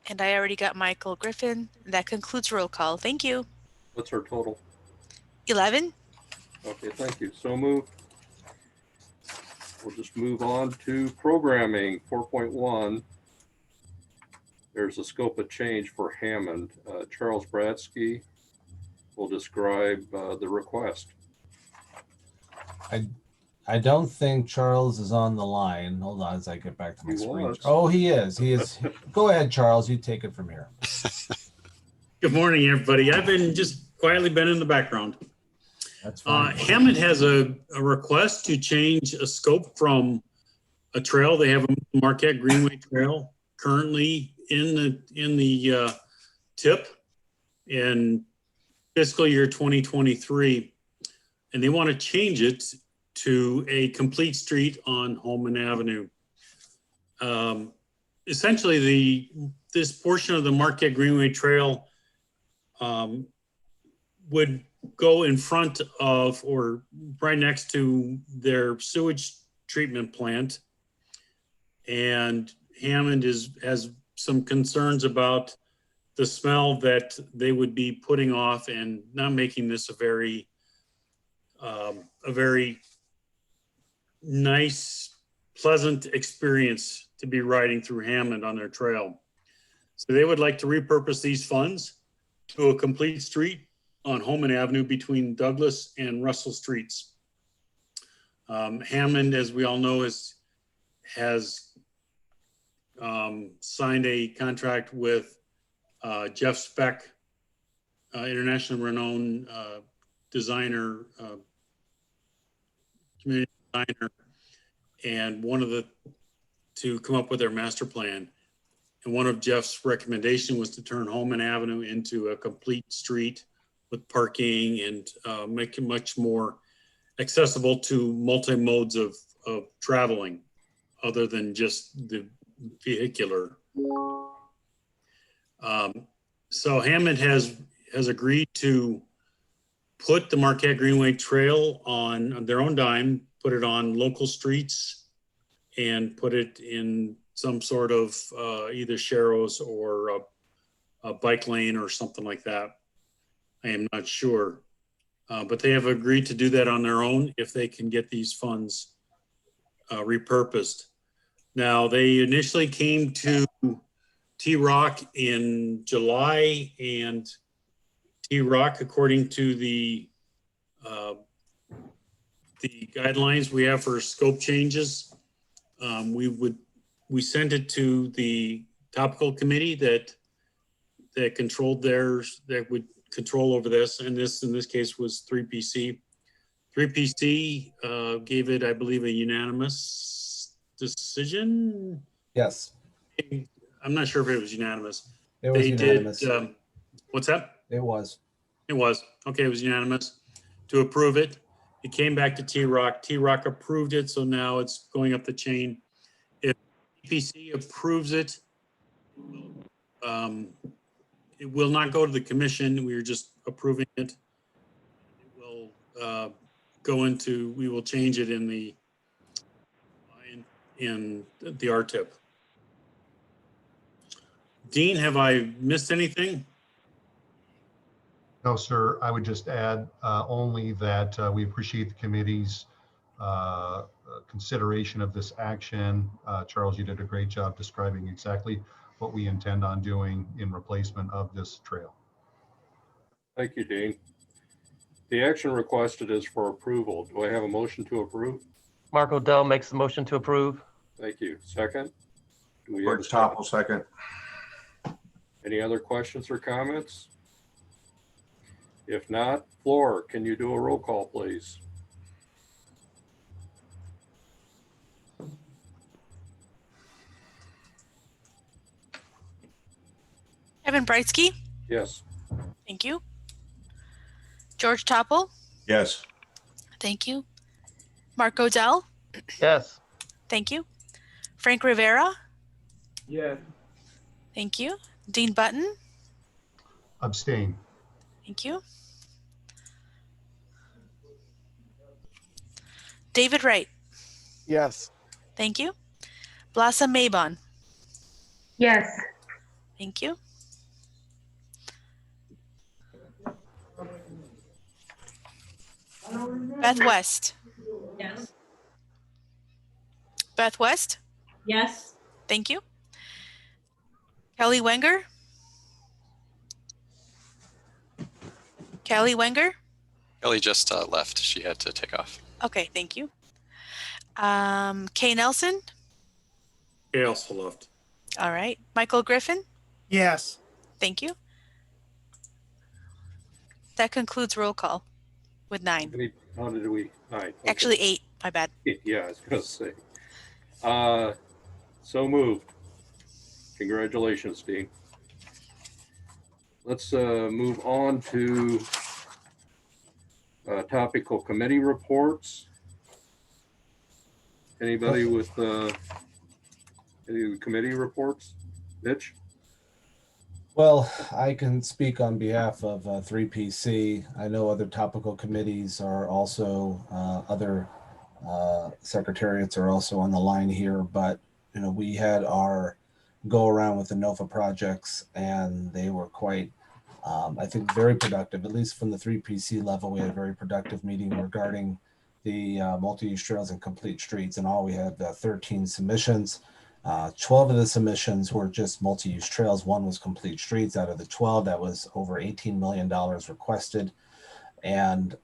And I already got Michael Griffin. That concludes roll call. Thank you. What's our total? 11. Okay, thank you. So moved. We'll just move on to programming 4.1. There's a scope of change for Hammond. Charles Bradsky will describe the request. I don't think Charles is on the line. Hold on as I get back to my screen. was. Oh, he is. He is. Go ahead, Charles. You take it from here. Good morning, everybody. I've been just quietly been in the background. That's fine. Hammond has a request to change a scope from a trail. They have a Marquette Greenway Trail currently in the tip in fiscal year 2023, and they want to change it to a complete street on Holman Avenue. Essentially, this portion of the Marquette Greenway Trail would go in front of or right next to their sewage treatment plant. And Hammond has some concerns about the smell that they would be putting off and not making this a very nice, pleasant experience to be riding through Hammond on their trail. So they would like to repurpose these funds to a complete street on Holman Avenue between Douglas and Russell Streets. Hammond, as we all know, has signed a contract with Jeff Speck, international renowned designer, community designer, and to come up with their master plan. And one of Jeff's recommendation was to turn Holman Avenue into a complete street with parking and make it much more accessible to multi-modes of traveling other than just the vehicular. So Hammond has agreed to put the Marquette Greenway Trail on their own dime, put it on local streets, and put it in some sort of either Sharrows or a bike lane or something like that. I am not sure. But they have agreed to do that on their own if they can get these funds repurposed. Now, they initially came to T-Rock in July, and T-Rock, according to the guidelines we have for scope changes, we sent it to the topical committee that controlled theirs, that would control over this, and this in this case was 3PC. 3PC gave it, I believe, a unanimous decision. Yes. I'm not sure if it was unanimous. It was unanimous. What's that? It was. It was. Okay, it was unanimous to approve it. It came back to T-Rock. T-Rock approved it, so now it's going up the chain. If EPC approves it, it will not go to the commission. We are just approving it. It will go into, we will change it in the RTIP. Dean, have I missed anything? No, sir. I would just add only that we appreciate the committee's consideration of this action. Charles, you did a great job describing exactly what we intend on doing in replacement of this trail. Thank you, Dean. The action requested is for approval. Do I have a motion to approve? Mark Odell makes the motion to approve. Thank you. Second? Do we have a George Topple, second. Any other questions or comments? If not, Floor, can you do a roll call, please? Kevin Brightsky. Yes. Thank you. George Topple. Yes. Thank you. Mark Odell. Yes. Thank you. Frank Rivera. Yes. Thank you. Dean Button. Abstain. Thank you. David Wright. Yes. Thank you. Blossom Mabon. Yes. Thank you. Beth West. Yes. Beth West. Yes. Thank you. Kelly Wenger. Kelly Wenger. Kelly just left. She had to take off. Okay, thank you. Kay Nelson. Kay also left. All right. Michael Griffin. Yes. Thank you. That concludes roll call with 9. How did we? 9. Okay. Actually 8. My bad. Yeah, I was going to say. So moved. Congratulations, Dean. Let's move on to topical committee reports. Anybody with any committee reports? Mitch? Well, I can speak on behalf of 3PC. I know other topical committees are also, other secretariats are also on the line here, but you know, we had our go around with the NOFA projects and they were quite, I think, very productive. At least from the 3PC level, we had a very productive meeting regarding the multi-use trails and complete streets. And all we had 13 submissions. 12 of the submissions were just multi-use trails. One was complete streets. Out of the 12, that was over $18 million requested. And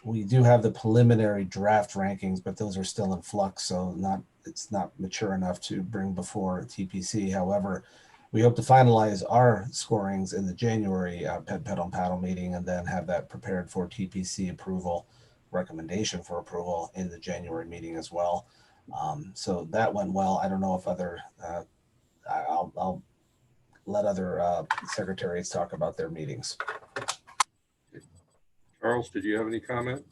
we do have the preliminary draft rankings, but those are still in flux, so it's not mature enough to bring before TPC. However, we hope to finalize our scorings in the January pedal and paddle meeting, and then have that prepared for TPC approval, recommendation for approval in the January meeting as well. So that went well. I don't know if other, I'll let other secretaries talk about their meetings. Charles, did you have any comment?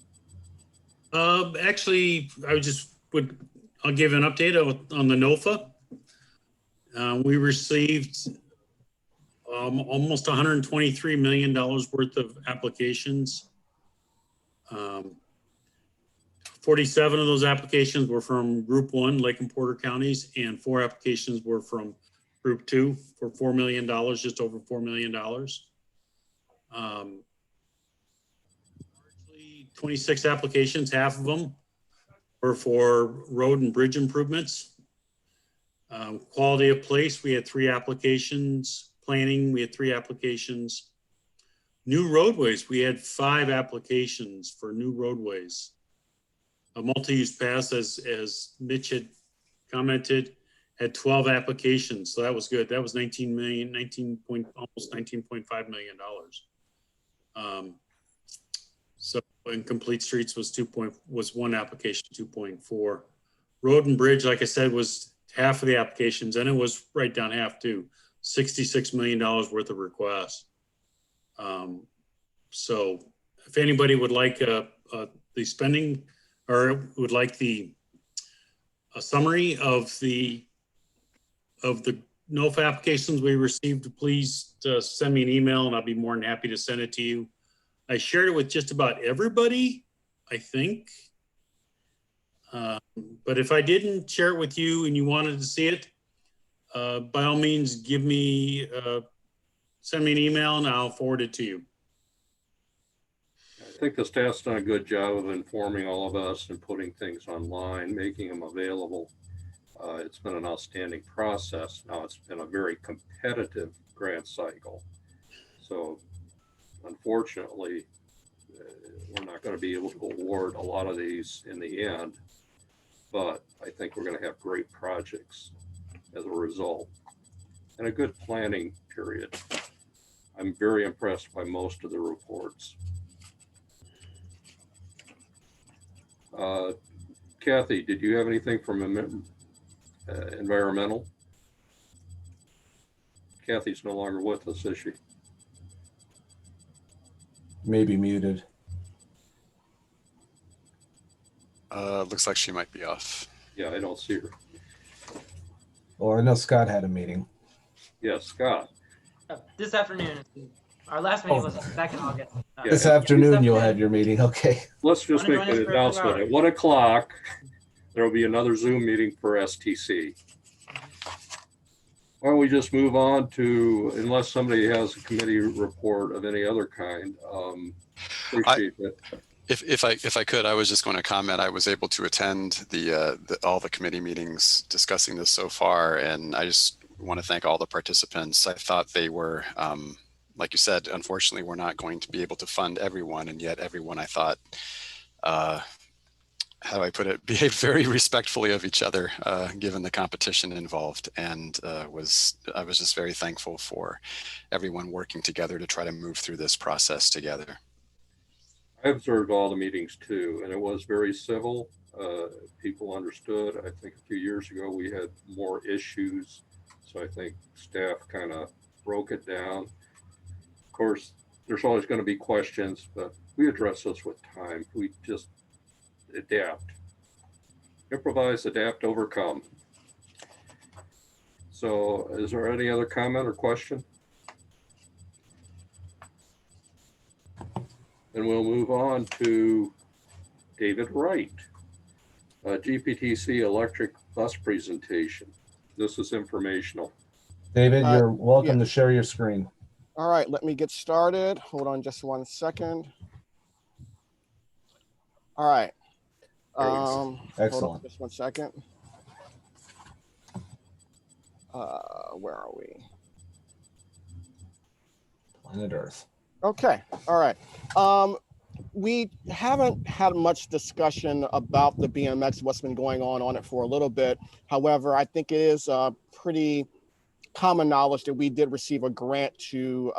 Actually, I'll give an update on the NOFA. We received almost $123 million worth of applications. 47 of those applications were from Group 1, Lake and Porter counties, and 4 applications were from Group 2 for $4 million, just over $4 million. 26 applications, half of them were for road and bridge improvements. Quality of place, we had 3 applications. Planning, we had 3 applications. New roadways, we had 5 applications for new roadways. A multi-use pass, as Mitch had commented, had 12 applications, so that was good. That was almost $19.5 million. So incomplete streets was 1 application, 2.4. Road and bridge, like I said, was half of the applications, and it was right down half too. $66 million worth of requests. So if anybody would like the spending, or would like a summary of the NOFA applications we received, please send me an email and I'll be more than happy to send it to you. I shared it with just about everybody, I think. But if I didn't share it with you and you wanted to see it, by all means, send me an email and I'll forward it to you. I think the staff's done a good job of informing all of us and putting things online, making them available. It's been an outstanding process. Now it's been a very competitive grant cycle. So unfortunately, we're not going to be able to award a lot of these in the end, but I think we're going to have great projects as a result and a good planning period. I'm very impressed by most of the reports. Kathy, did you have anything from environmental? Kathy's no longer with us, is she? Maybe muted. Looks like she might be off. Yeah, I don't see her. Or I know Scott had a meeting. Yeah, Scott. This afternoon. Our last meeting was back in August. This afternoon you'll have your meeting. Okay. Let's just make an announcement. At 1 o'clock, there will be another Zoom meeting for STC. Why don't we just move on to, unless somebody has a committee report of any other kind. Appreciate it. If I could, I was just going to comment. I was able to attend all the committee meetings discussing this so far, and I just want to thank all the participants. I thought they were, like you said, unfortunately, we're not going to be able to fund everyone, and yet everyone, I thought, how do I put it, behaved very respectfully of each other, given the competition involved, and I was just very thankful for everyone working together to try to move through this process together. I observed all the meetings too, and it was very civil. People understood. I think a few years ago we had more issues, so I think staff kind of broke it down. Of course, there's always going to be questions, but we address those with time. We just adapt, improvise, adapt, overcome. So is there any other comment or question? Then we'll move on to David Wright, GPTC electric bus presentation. This is informational. David, you're welcome to share your screen. All right, let me get started. Hold on just 1 second. All right. Hold on Excellent. just 1 second. Where are we? Planet Earth. Okay, all right. We haven't had much discussion about the BMX, what's been going on it for a little bit. However, I think it is pretty common knowledge that we did receive a grant to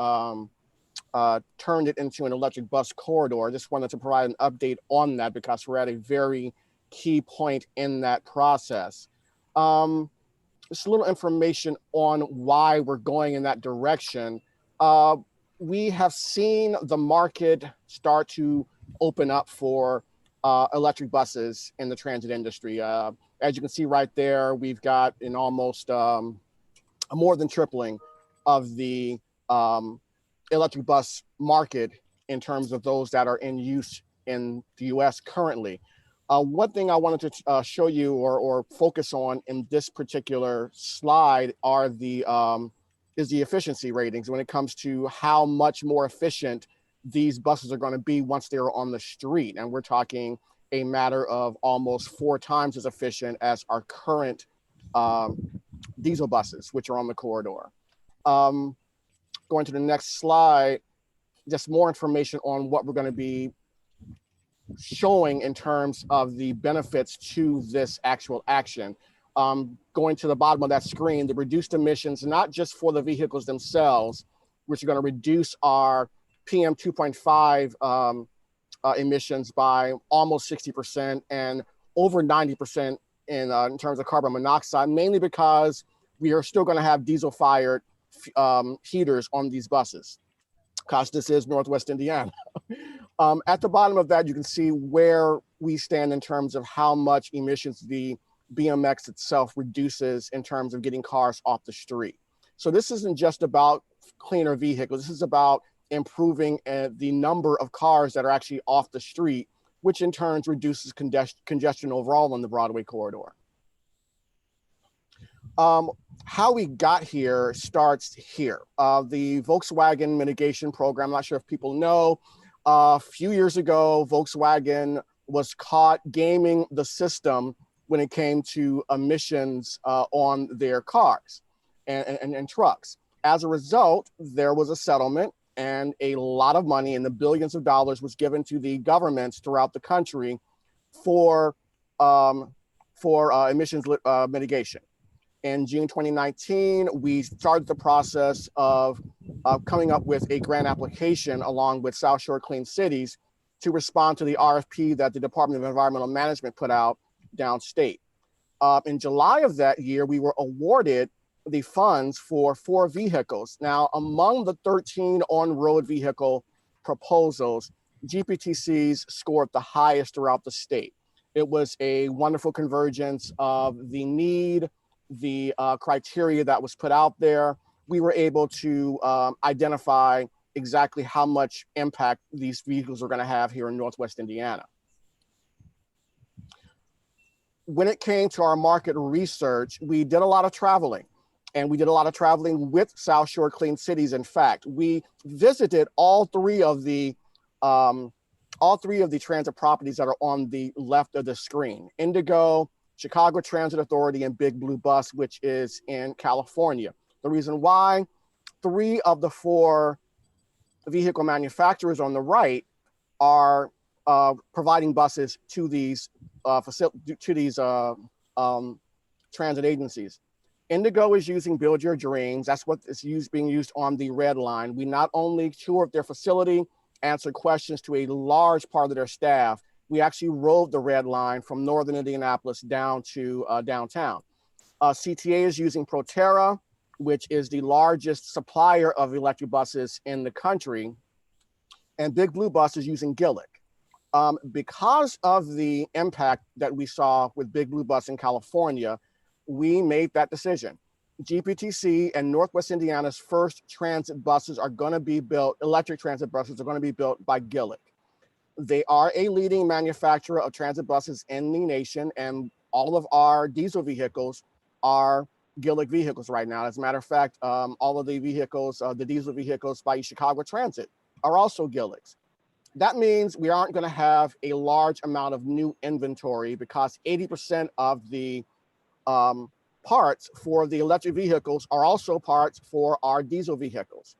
turn it into an electric bus corridor. I just wanted to provide an update on that because we're at a very key point in that process. Just a little information on why we're going in that direction. We have seen the market start to open up for electric buses in the transit industry. As you can see right there, we've got an almost a more than tripling of the electric bus market in terms of those that are in use in the US currently. One thing I wanted to show you or focus on in this particular slide are is the efficiency ratings when it comes to how much more efficient these buses are going to be once they're on the street. And we're talking a matter of almost 4 times as efficient as our current diesel buses, which are on the corridor. Going to the next slide, just more information on what we're going to be showing in terms of the benefits to this actual action. Going to the bottom of that screen, the reduced emissions, not just for the vehicles themselves, which are going to reduce our PM 2.5 emissions by almost 60% and over 90% in terms of carbon monoxide, mainly because we are still going to have diesel-fired heaters on these buses, because this is Northwest Indiana. At the bottom of that, you can see where we stand in terms of how much emissions the BMX itself reduces in terms of getting cars off the street. So this isn't just about cleaner vehicles. This is about improving the number of cars that are actually off the street, which in turn reduces congestion overall on the Broadway corridor. How we got here starts here. The Volkswagen mitigation program, I'm not sure if people know, a few years ago, Volkswagen was caught gaming the system when it came to emissions on their cars and trucks. As a result, there was a settlement and a lot of money in the billions of dollars was given to the governments throughout the country for emissions mitigation. In June 2019, we started the process of coming up with a grant application along with South Shore Clean Cities to respond to the RFP that the Department of Environmental Management put out downstate. In July of that year, we were awarded the funds for 4 vehicles. Now, among the 13 on-road vehicle proposals, GPTC's scored the highest throughout the state. It was a wonderful convergence of the need, the criteria that was put out there. We were able to identify exactly how much impact these vehicles are going to have here in Northwest Indiana. When it came to our market research, we did a lot of traveling, and we did a lot of traveling with South Shore Clean Cities. In fact, we visited all three of the transit properties that are on the left of the screen: Indigo, Chicago Transit Authority, and Big Blue Bus, which is in California. The reason why: 3 of the 4 vehicle manufacturers on the right are providing buses to these transit agencies. Indigo is using Build Your Dreams. That's what is being used on the Red Line. We not only toured their facility, answered questions to a large part of their staff, we actually rode the Red Line from northern Indianapolis down to downtown. CTA is using Proterra, which is the largest supplier of electric buses in the country, and Big Blue Bus is using Gillick. Because of the impact that we saw with Big Blue Bus in California, we made that decision. GPTC and Northwest Indiana's first transit buses are going to be built, electric transit buses are going to be built by Gillick. They are a leading manufacturer of transit buses in the nation, and all of our diesel vehicles are Gillick vehicles right now. As a matter of fact, all of the vehicles, the diesel vehicles by Chicago Transit are also Gillicks. That means we aren't going to have a large amount of new inventory because 80% of the parts for the electric vehicles are also parts for our diesel vehicles.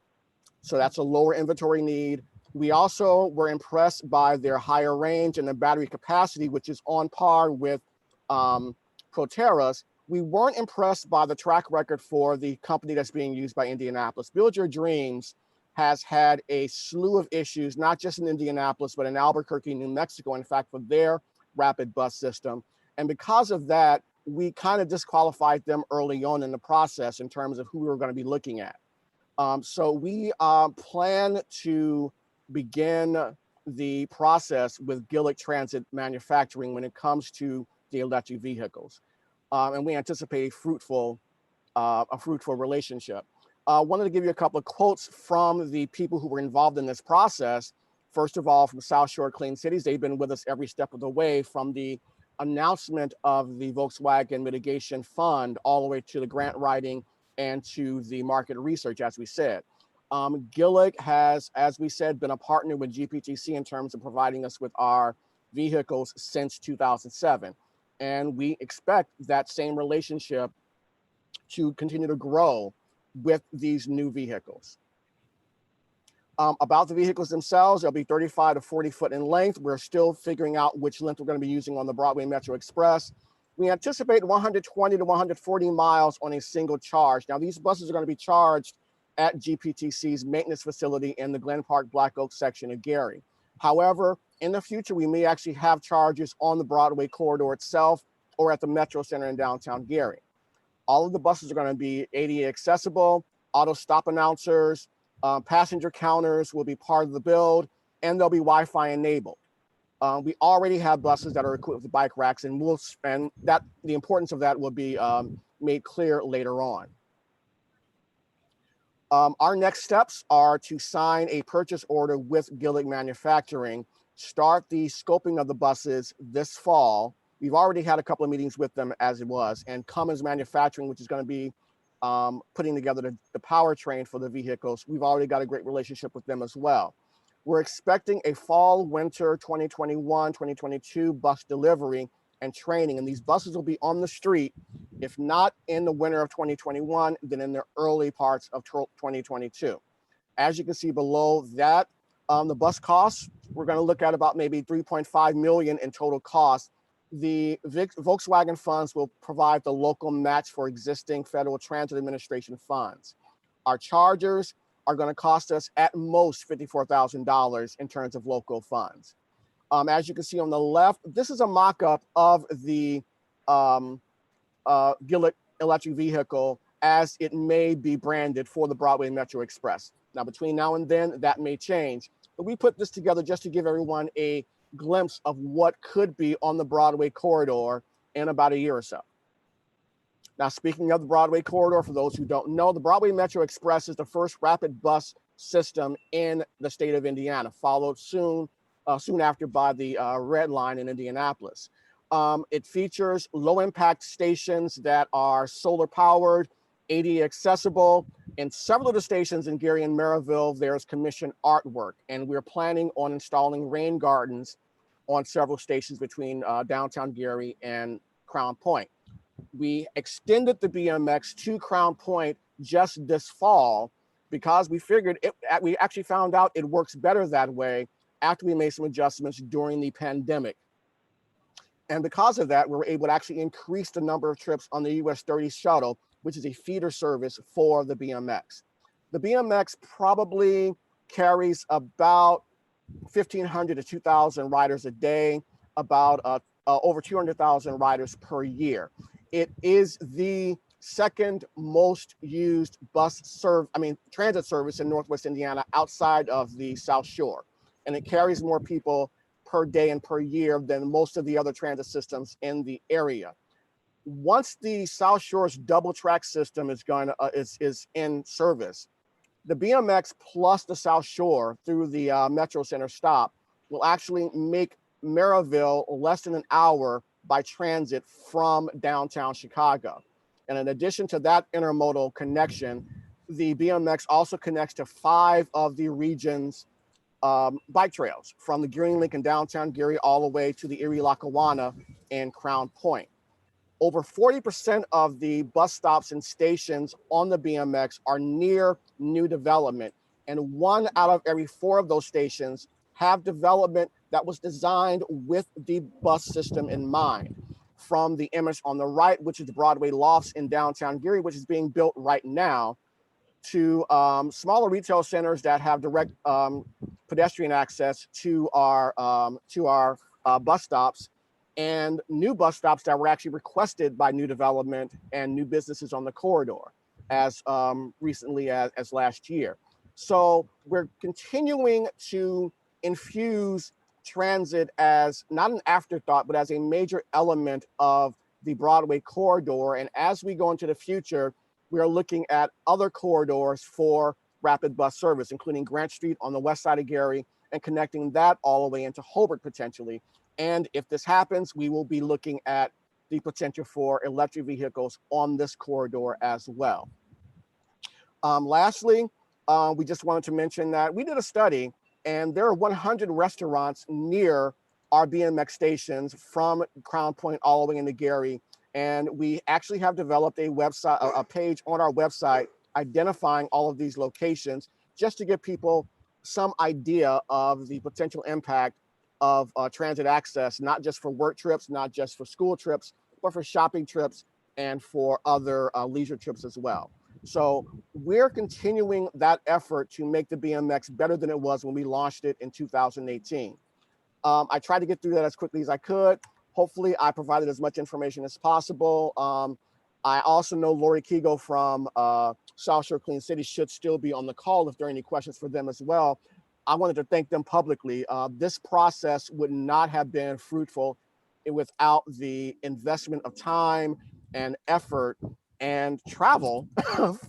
So that's a lower inventory need. We also were impressed by their higher range and the battery capacity, which is on par with Proterra's. We weren't impressed by the track record for the company that's being used by Indianapolis. Build Your Dreams has had a slew of issues, not just in Indianapolis, but in Albuquerque, New Mexico, in fact, for their rapid bus system. And because of that, we kind of disqualified them early on in the process in terms of who we were going to be looking at. So we plan to begin the process with Gillick Transit Manufacturing when it comes to the electric vehicles. And we anticipate a fruitful relationship. Wanted to give you a couple of quotes from the people who were involved in this process. First of all, from South Shore Clean Cities, they've been with us every step of the way, from the announcement of the Volkswagen Mitigation Fund all the way to the grant writing and to the market research, as we said. Gillick has, as we said, been a partner with GPTC in terms of providing us with our vehicles since 2007. And we expect that same relationship to continue to grow with these new vehicles. About the vehicles themselves, they'll be 35 to 40 foot in length. We're still figuring out which length we're going to be using on the Broadway Metro Express. We anticipate 120 to 140 miles on a single charge. Now, these buses are going to be charged at GPTC's maintenance facility in the Glen Park Black Oak section of Gary. However, in the future, we may actually have charges on the Broadway corridor itself or at the Metro Center in downtown Gary. All of the buses are going to be ADA accessible, auto stop announcers, passenger counters will be part of the build, and they'll be Wi-Fi enabled. We already have buses that are equipped with bike racks, and the importance of that will be made clear later on. Our next steps are to sign a purchase order with Gillick Manufacturing, start the scoping of the buses this fall. We've already had a couple of meetings with them as it was, and Cummins Manufacturing, which is going to be putting together the powertrain for the vehicles. We've already got a great relationship with them as well. We're expecting a fall, winter 2021, 2022 bus delivery and training, and these buses will be on the street, if not in the winter of 2021, then in the early parts of 2022. As you can see below that, the bus costs, we're going to look at about maybe 3.5 million in total cost. The Volkswagen funds will provide the local match for existing Federal Transit Administration funds. Our chargers are going to cost us at most $54,000 in terms of local funds. As you can see on the left, this is a mock-up of the Gillick electric vehicle as it may be branded for the Broadway Metro Express. Now, between now and then, that may change, but we put this together just to give everyone a glimpse of what could be on the Broadway corridor in about a year or so. Now, speaking of the Broadway corridor, for those who don't know, the Broadway Metro Express is the first rapid bus system in the state of Indiana, followed soon after by the Red Line in Indianapolis. It features low-impact stations that are solar-powered, ADA accessible. In several of the stations in Gary and Maryville, there's commissioned artwork, and we're planning on installing rain gardens on several stations between downtown Gary and Crown Point. We extended the BMX to Crown Point just this fall because we figured we actually found out it works better that way after we made some adjustments during the pandemic. And because of that, we were able to actually increase the number of trips on the US 30 shuttle, which is a feeder service for the BMX. The BMX probably carries about 1,500 to 2,000 riders a day, about over 200,000 riders per year. It is the second most used transit service in Northwest Indiana outside of the South Shore. And it carries more people per day and per year than most of the other transit systems in the area. Once the South Shore's double track system is in service, the BMX plus the South Shore through the Metro Center stop will actually make Maryville less than an hour by transit from downtown Chicago. And in addition to that intermodal connection, the BMX also connects to 5 of the region's bike trails, from the Gearing Link in downtown Gary all the way to the Erie Lackawanna and Crown Point. over 40% of the bus stops and stations on the BMX are near new development. And 1 out of every 4 of those stations have development that was designed with the bus system in mind. From the image on the right, which is the Broadway Lofts in downtown Gary, which is being built right now, to smaller retail centers that have direct pedestrian access to our bus stops, and new bus stops that were actually requested by new development and new businesses on the corridor as recently as last year. So we're continuing to infuse transit as not an afterthought, but as a major element of the Broadway corridor. And as we go into the future, we are looking at other corridors for rapid bus service, including Grant Street on the west side of Gary and connecting that all the way into Hobart potentially. And if this happens, we will be looking at the potential for electric vehicles on this corridor as well. Lastly, we just wanted to mention that we did a study, and there are 100 restaurants near our BMX stations from Crown Point all the way into Gary. And we actually have developed a website, a page on our website identifying all of these locations just to give people some idea of the potential impact of transit access, not just for work trips, not just for school trips, but for shopping trips and for other leisure trips as well. So we're continuing that effort to make the BMX better than it was when we launched it in 2018. I tried to get through that as quickly as I could. Hopefully I provided as much information as possible. I also know Lori Kigo from South Shore Clean City should still be on the call if there are any questions for them as well. I wanted to thank them publicly. This process would not have been fruitful without the investment of time and effort and travel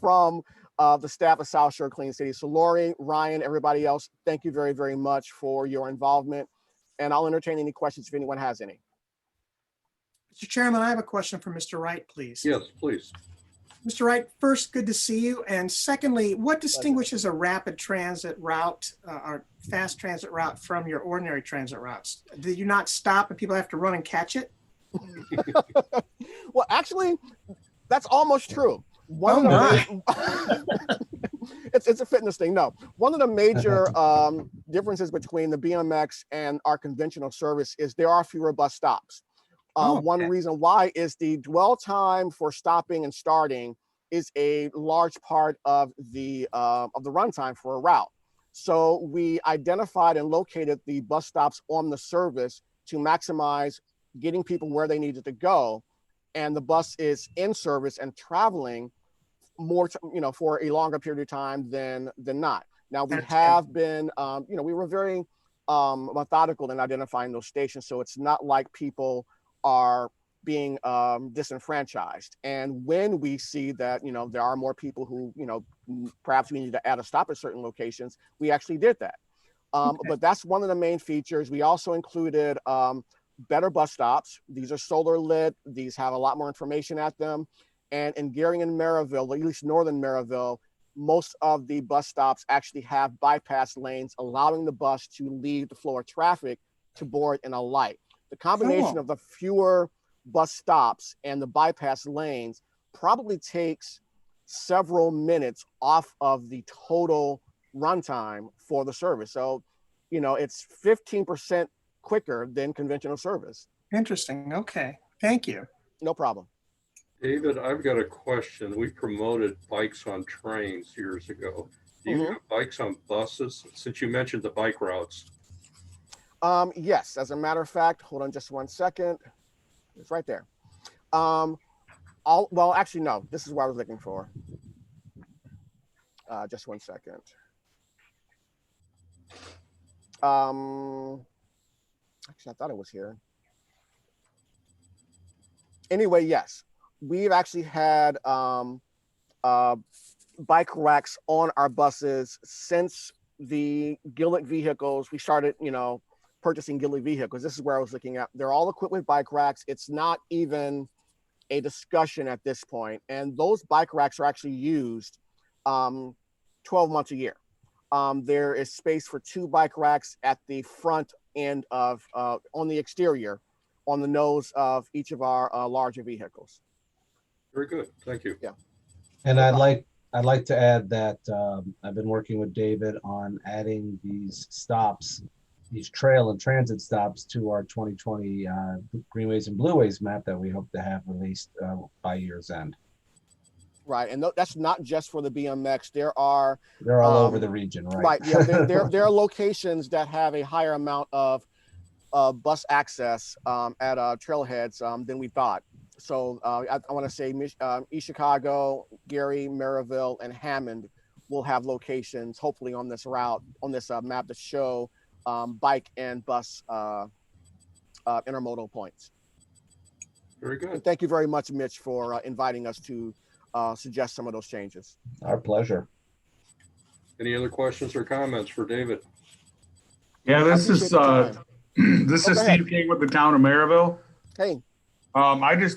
from the staff of South Shore Clean City. So Lori, Ryan, everybody else, thank you very, very much for your involvement. And I'll entertain any questions if anyone has any. Mr. Chairman, I have a question for Mr. Wright, please. Yes, please. Mr. Wright, first, good to see you. And secondly, what distinguishes a rapid transit route or fast transit route from your ordinary transit routes? Do you not stop and people have to run and catch it? Well, actually, that's almost true. It's a fitness thing. No, one of the major differences between the BMX and our conventional service is there are fewer bus stops. One reason why is the dwell time for stopping and starting is a large part of the runtime for a route. So we identified and located the bus stops on the service to maximize getting people where they needed to go, and the bus is in service and traveling more, for a longer period of time than not. Now we have been, we were very methodical in identifying those stations, so it's not like people are being disenfranchised. And when we see that, there are more people who, perhaps we need to add a stop at certain locations, we actually did that. But that's one of the main features. We also included better bus stops. These are solar lit. These have a lot more information at them. And in Gary and Maryville, at least northern Maryville, most of the bus stops actually have bypass lanes, allowing the bus to leave the flow of traffic to board and alight. The combination of the fewer bus stops and the bypass lanes probably takes several minutes off of the total runtime for the service. So, it's 15% quicker than conventional service. Interesting. Okay. Thank you. No problem. David, I've got a question. We promoted bikes on trains years ago. Do you have bikes on buses? Since you mentioned the bike routes. Yes, as a matter of fact, hold on just 1 second. It's right there. Well, actually, no, this is what I was looking for. Just 1 second. Actually, I thought it was here. Anyway, yes, we've actually had bike racks on our buses since the Gillick vehicles. We started, purchasing Gillick vehicles. This is where I was looking at. They're all equipped with bike racks. It's not even a discussion at this point. And those bike racks are actually used 12 months a year. There is space for 2 bike racks at the front end of, on the exterior on the nose of each of our larger vehicles. Very good. Thank you. Yeah. And I'd like to add that I've been working with David on adding these stops, these trail and transit stops to our 2020 Greenways and Blueways map that we hope to have released by year's end. Right, and that's not just for the BMX. They're all over the region, right? Right, yeah. There are locations that have a higher amount of bus access at trailheads than we thought. So I want to say East Chicago, Gary, Maryville, and Hammond will have locations, hopefully on this route, on this map to show bike and bus intermodal points. Very good. And thank you very much, Mitch, for inviting us to suggest some of those changes. Our pleasure. Any other questions or comments for David? Yeah, this is this is Steve King with the town of Maryville. Hey.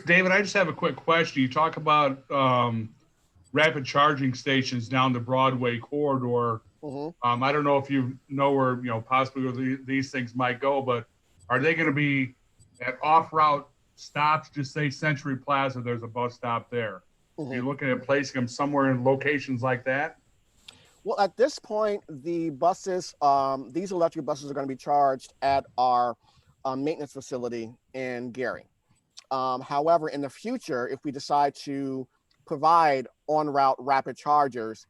David, I just have a quick question. You talk about rapid charging stations down the Broadway corridor. Mm-hmm. I don't know if you know where, possibly where these things might go, but are they going to be at off-route stops? Just say Century Plaza, there's a bus stop there. Mm-hmm. Are you looking at placing them somewhere in locations like that? Well, at this point, the buses, these electric buses are going to be charged at our maintenance facility in Gary. However, in the future, if we decide to provide on-route rapid chargers,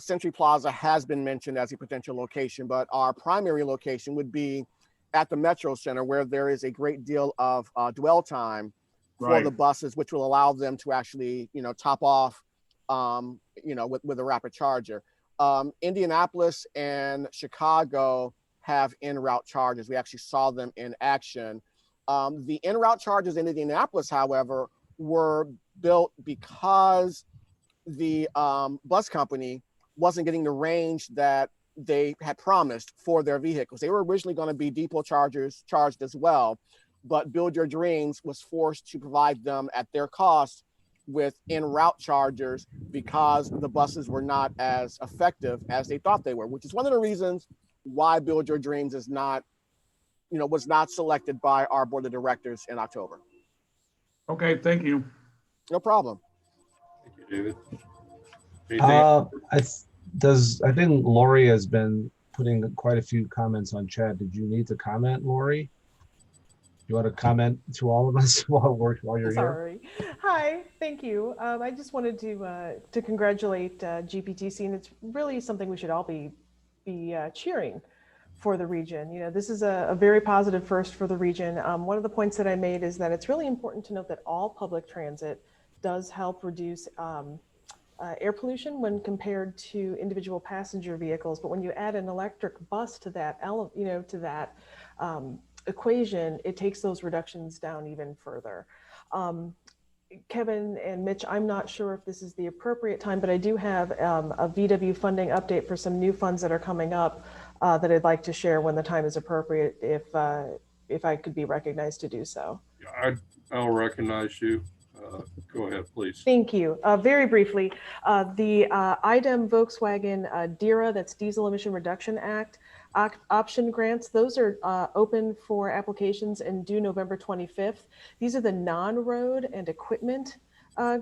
Century Plaza has been mentioned as a potential location, but our primary location would be at the Metro Center, where there is a great deal of dwell time for the buses, which will allow them to actually, top off, with a rapid charger. Indianapolis and Chicago have en-route chargers. We actually saw them in action. The en-route chargers in Indianapolis, however, were built because the bus company wasn't getting the range that they had promised for their vehicles. They were originally going to be depot chargers charged as well, but Build Your Dreams was forced to provide them at their cost with en-route chargers because the buses were not as effective as they thought they were, which is one of the reasons why Build Your Dreams is not, was not selected by our board of directors in October. Okay, thank you. No problem. Thank you, David. I think Lori has been putting quite a few comments on chat. Did you need to comment, Lori? You want to comment to all of us while you're here? Sorry. Hi, thank you. I just wanted to congratulate GPTC, and it's really something we should all be cheering for the region. This is a very positive first for the region. One of the points that I made is that it's really important to note that all public transit does help reduce air pollution when compared to individual passenger vehicles. But when you add an electric bus to that, equation, it takes those reductions down even further. Kevin and Mitch, I'm not sure if this is the appropriate time, but I do have a VW funding update for some new funds that are coming up that I'd like to share when the time is appropriate, if I could be recognized to do so. I'll recognize you. Go ahead, please. Thank you. Very briefly, the IDEM Volkswagen DERA, that's Diesel Emission Reduction Act, option grants, those are open for applications and due November 25th. These are the non-road and equipment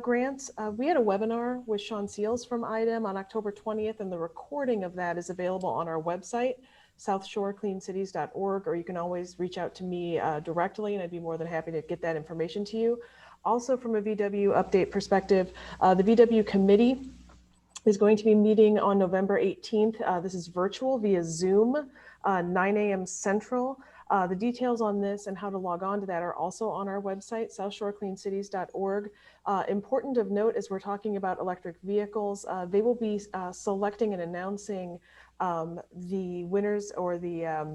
grants. We had a webinar with Sean Seals from IDEM on October 20th, and the recording of that is available on our website, southshorecleancities.org, or you can always reach out to me directly, and I'd be more than happy to get that information to you. Also, from a VW update perspective, the VW committee is going to be meeting on November 18th. This is virtual via Zoom, 9 a.m. Central. The details on this and how to log on to that are also on our website, southshorecleancities.org. Important of note, as we're talking about electric vehicles, they will be selecting and announcing the winners or the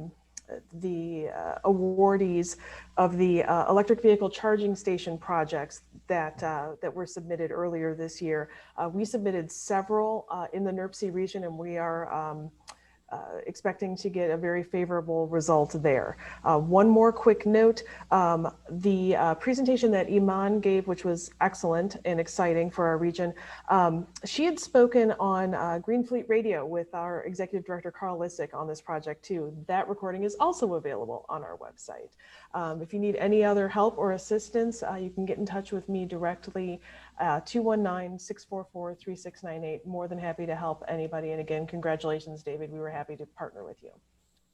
awardees of the electric vehicle charging station projects that were submitted earlier this year. We submitted several in the NERC region, and we are expecting to get a very favorable result there. One more quick note, the presentation that Iman gave, which was excellent and exciting for our region, she had spoken on Green Fleet Radio with our Executive Director, Carl Lissick, on this project too. That recording is also available on our website. If you need any other help or assistance, you can get in touch with me directly, 219-644-3698. More than happy to help anybody. And again, congratulations, David. We were happy to partner with you.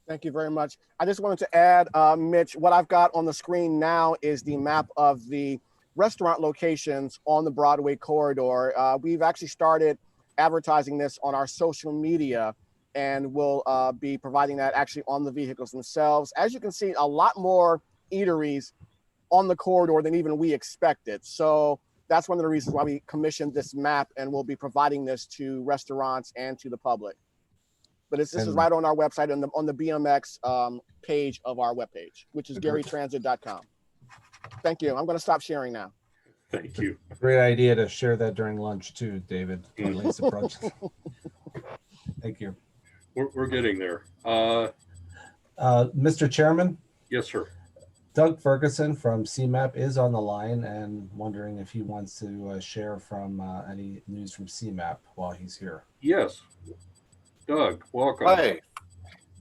Thank you very much. I just wanted to add, Mitch, what I've got on the screen now is the map of the restaurant locations on the Broadway corridor. We've actually started advertising this on our social media, and we'll be providing that actually on the vehicles themselves. As you can see, a lot more eateries on the corridor than even we expected. So that's one of the reasons why we commissioned this map, and we'll be providing this to restaurants and to the public. But this is right on our website, on the BMX page of our webpage, which is garytransit.com. Thank you. I'm going to stop sharing now. Thank you. Great idea to share that during lunch too, David. When Lisa approaches. Thank you. We're getting there. Mr. Chairman? Yes, sir. Doug Ferguson from CMAP is on the line and wondering if he wants to share from any news from CMAP while he's here. Yes. Doug, welcome. Hi.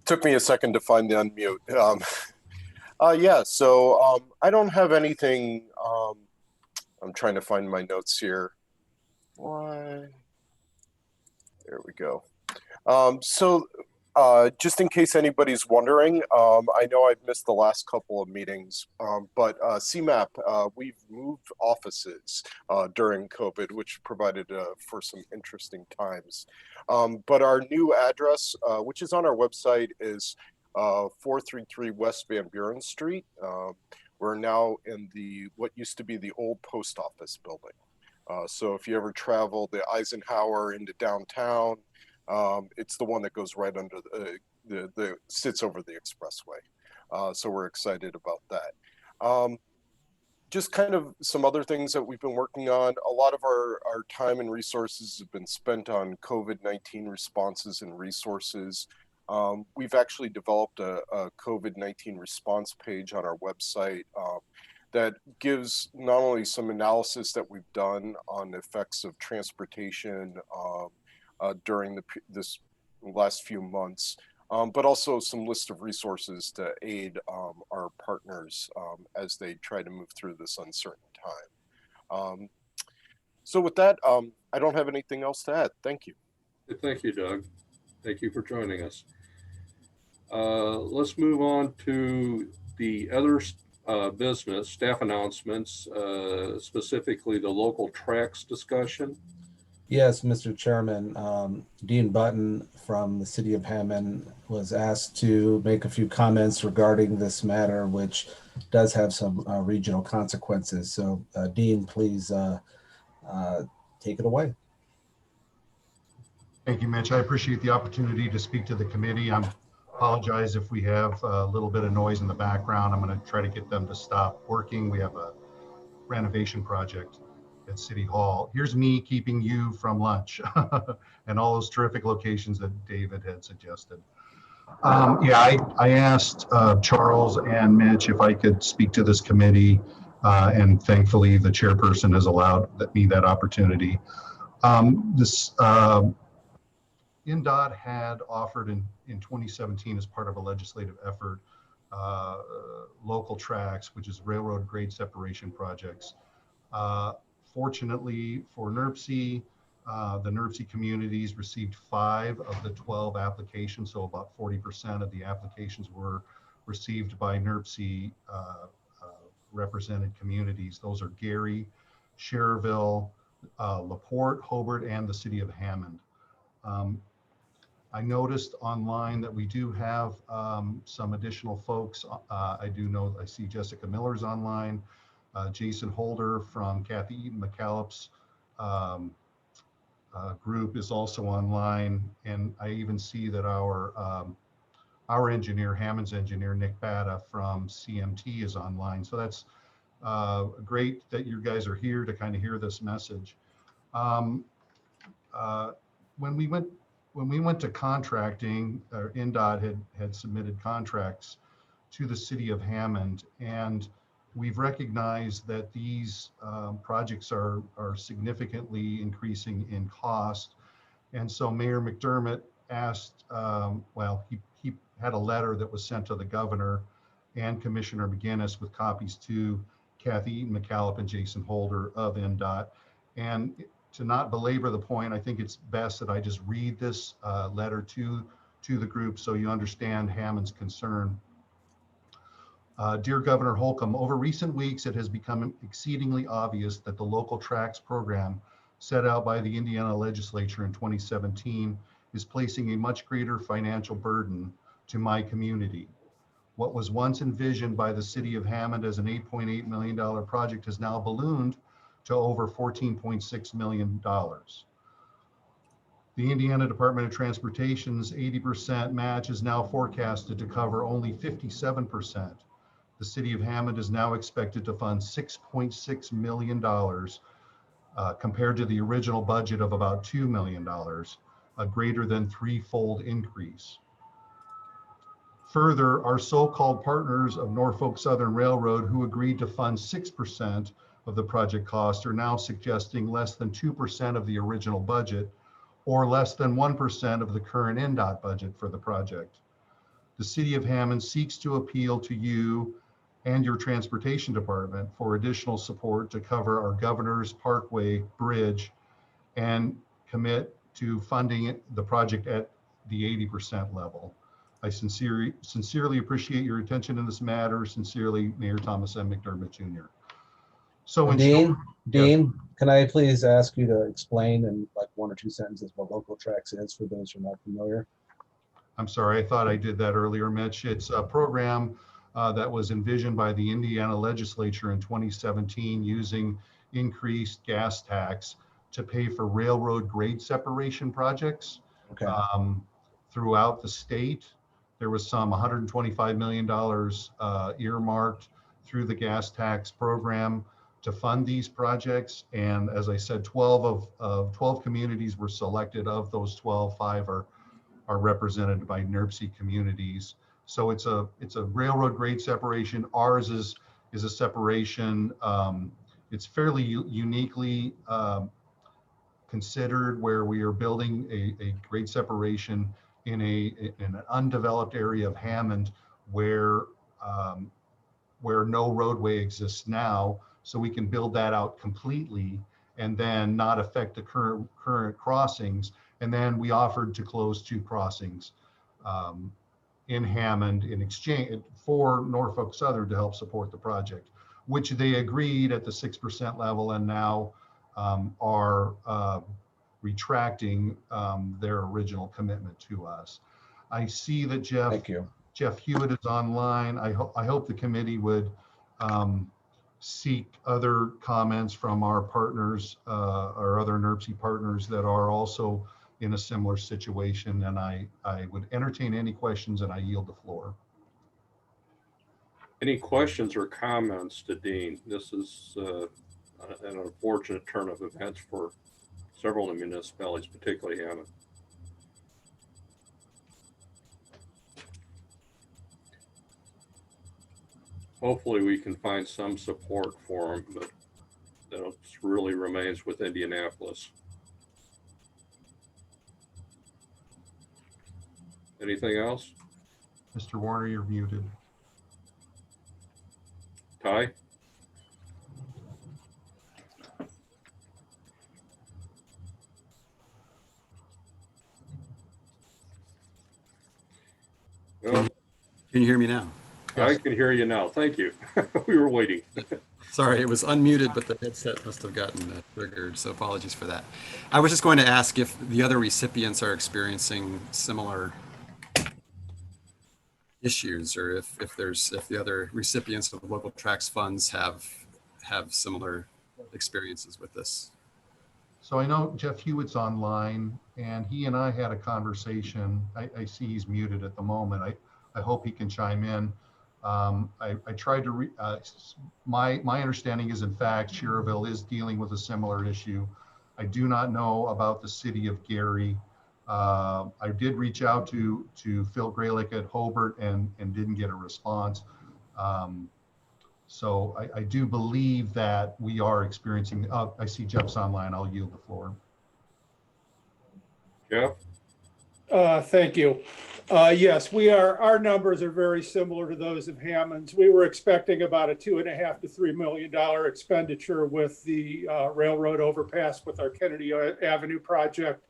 Took me a second to find the unmute. Yeah, so I don't have anything. I'm trying to find my notes here. Why? There we go. Just in case anybody's wondering, I know I've missed the last couple of meetings, but CMAP, we've moved offices during COVID, which provided for some interesting times. But our new address, which is on our website, is 433 West Van Buren Street. We're now in what used to be the old post office building. So if you ever travel the Eisenhower into downtown, it's the one that goes right under the sits over the expressway. So we're excited about that. Just kind of some other things that we've been working on. A lot of our time and resources have been spent on COVID-19 responses and resources. We've actually developed a COVID-19 response page on our website that gives not only some analysis that we've done on the effects of transportation during this last few months, but also some list of resources to aid our partners as they try to move through this uncertain time. So with that, I don't have anything else to add. Thank you. Thank you, Doug. Thank you for joining us. Let's move on to the other business staff announcements, specifically the local tracks discussion. Yes, Mr. Chairman, Dean Button from the City of Hammond was asked to make a few comments regarding this matter, which does have some regional consequences. So Dean, please take it away. Thank you, Mitch. I appreciate the opportunity to speak to the committee. I apologize if we have a little bit of noise in the background. I'm going to try to get them to stop working. We have a renovation project at City Hall. Here's me keeping you from lunch and all those terrific locations that David had suggested. Yeah, I asked Charles and Mitch if I could speak to this committee, and thankfully the chairperson has allowed me that opportunity. INDOT had offered in 2017 as part of a legislative effort, local tracks, which is railroad grade separation projects. Fortunately for NERC, the NERC communities received 5 of the 12 applications, so about 40% of the applications were received by NERC represented communities. Those are Gary, Cherville, LaPorte, Hobart, and the City of Hammond. I noticed online that we do have some additional folks. I see Jessica Miller's online. Jason Holder from Kathy Eaton McCallup's group is also online, and I even see that our engineer, Hammond's engineer, Nick Batta from CMT is online. So that's great that you guys are here to kind of hear this message. When we went when we went to contracting, NDOT had submitted contracts to the city of Hammond, and we've recognized that these projects are significantly increasing in cost. And so Mayor McDermott asked, well, he had a letter that was sent to the governor and Commissioner McGinnis with copies to Kathy Eaton McAllop and Jason Holder of NDOT. And to not belabor the point, I think it's best that I just read this letter to the group so you understand Hammond's concern. Dear Governor Holcomb, over recent weeks, it has become exceedingly obvious that the local tracks program set out by the Indiana legislature in 2017 is placing a much greater financial burden to my community. What was once envisioned by the city of Hammond as an $8.8 million project has now ballooned to over $14.6 million. The Indiana Department of Transportation's 80% match is now forecasted to cover only 57%. The city of Hammond is now expected to fund $6.6 million compared to the original budget of about $2 million, a greater than threefold increase. Further, our so-called partners of Norfolk Southern Railroad, who agreed to fund 6% of the project cost, are now suggesting less than 2% of the original budget, or less than 1% of the current NDOT budget for the project. The city of Hammond seeks to appeal to you and your transportation department for additional support to cover our Governor's Parkway Bridge and commit to funding the project at the 80% level. I sincerely appreciate your attention in this matter. Sincerely, Mayor Thomas M. McDermott Jr. So Dean, can I please ask you to explain in like 1 or 2 sentences what Local Tracks is for those who are not familiar? I'm sorry, I thought I did that earlier, Mitch. It's a program that was envisioned by the Indiana legislature in 2017 using increased gas tax to pay for railroad grade separation projects throughout the state. There was some $125 million earmarked through the gas tax program to fund these projects. And as I said, 12 communities were selected. Of those 12, 5 are represented by NERC communities. So it's a railroad grade separation. Ours is a separation. It's fairly uniquely considered, where we are building a grade separation in an undeveloped area of Hammond where no roadway exists now. So we can build that out completely and then not affect the current crossings. And then we offered to close 2 crossings in Hammond in exchange for Norfolk Southern to help support the project, which they agreed at the 6% level, and now are retracting their original commitment to us. I see that Jeff Hewitt is online. I hope the committee would seek other comments from our partners, our other NERC partners that are also in a similar situation. And I would entertain any questions, and I yield the floor. Any questions or comments to Dean? This is an unfortunate turn of events for several of the municipalities, particularly Hammond. Hopefully we can find some support for him, but that really remains with Indianapolis. Anything else? Mr. Warner, you're muted. Ty? Well, can you hear me now? I can hear you now. Thank you. We were waiting. Sorry, it was unmuted, but the headset must have gotten triggered, so apologies for that. I was just going to ask if the other recipients are experiencing similar issues, or if the other recipients of Local Tracks funds have similar experiences with this. So I know Jeff Hewitt's online, and he and I had a conversation. I see he's muted at the moment. I hope he can chime in. I tried to my understanding is, in fact, Schererville is dealing with a similar issue. I do not know about the city of Gary. I did reach out to Phil Graylick at Hobart and didn't get a response. So I do believe that we are experiencing, I see Jeff's online. I'll yield the floor. Jeff? Thank you. Yes, our numbers are very similar to those of Hammond's. We were expecting about a $2.5 to $3 million expenditure with the railroad overpass with our Kennedy Avenue project.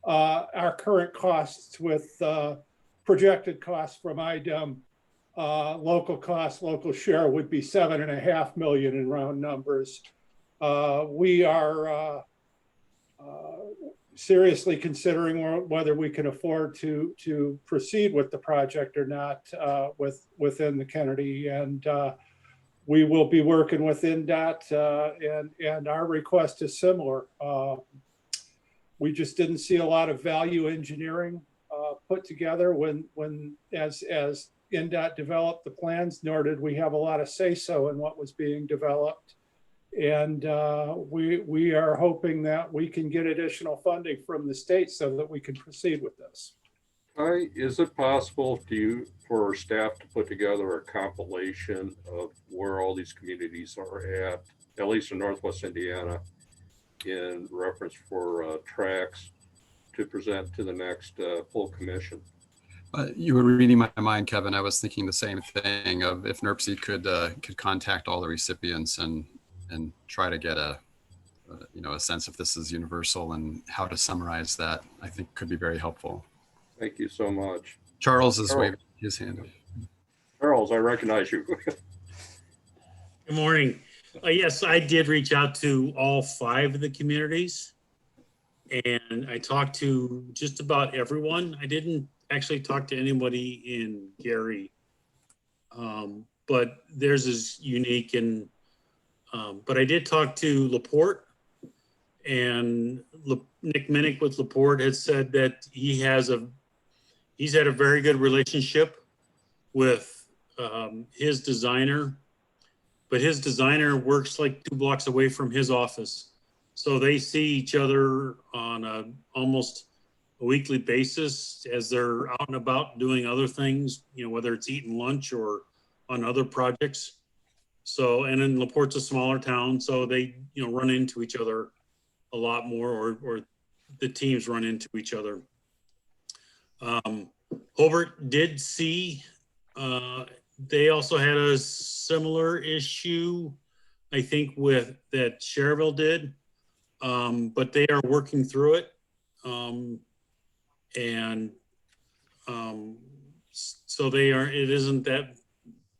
Our current costs with projected costs from IDEM, local costs, local share would be $7.5 million in round numbers. We are seriously considering whether we can afford to proceed with the project or not within the Kennedy, and we will be working with INDOT, and our request is similar. We just didn't see a lot of value engineering put together as INDOT developed the plans, nor did we have a lot of say-so in what was being developed. And we are hoping that we can get additional funding from the state so that we can proceed with this. Is it possible for staff to put together a compilation of where all these communities are at least in Northwest Indiana, in reference for tracks to present to the next full commission? You were reading my mind, Kevin. I was thinking the same thing of if NERC could contact all the recipients and try to get a sense if this is universal and how to summarize that, I think could be very helpful. Thank you so much. Charles is waving his hand. Charles, I recognize you. Good morning. Yes, I did reach out to all 5 of the communities, and I talked to just about everyone. I didn't actually talk to anybody in Gary, but theirs is unique. And but I did talk to LaPorte, and Nick Minnick with LaPorte has said that he's had a very good relationship with his designer. But his designer works like 2 blocks away from his office. So they see each other on almost a weekly basis as they're out and about doing other things, whether it's eating lunch or on other projects. So, and then LaPorte's a smaller town, so they, run into each other a lot more, or the teams run into each other. Hobart did see, they also had a similar issue, I think, that Cherville did, but they are working through it. So it isn't that,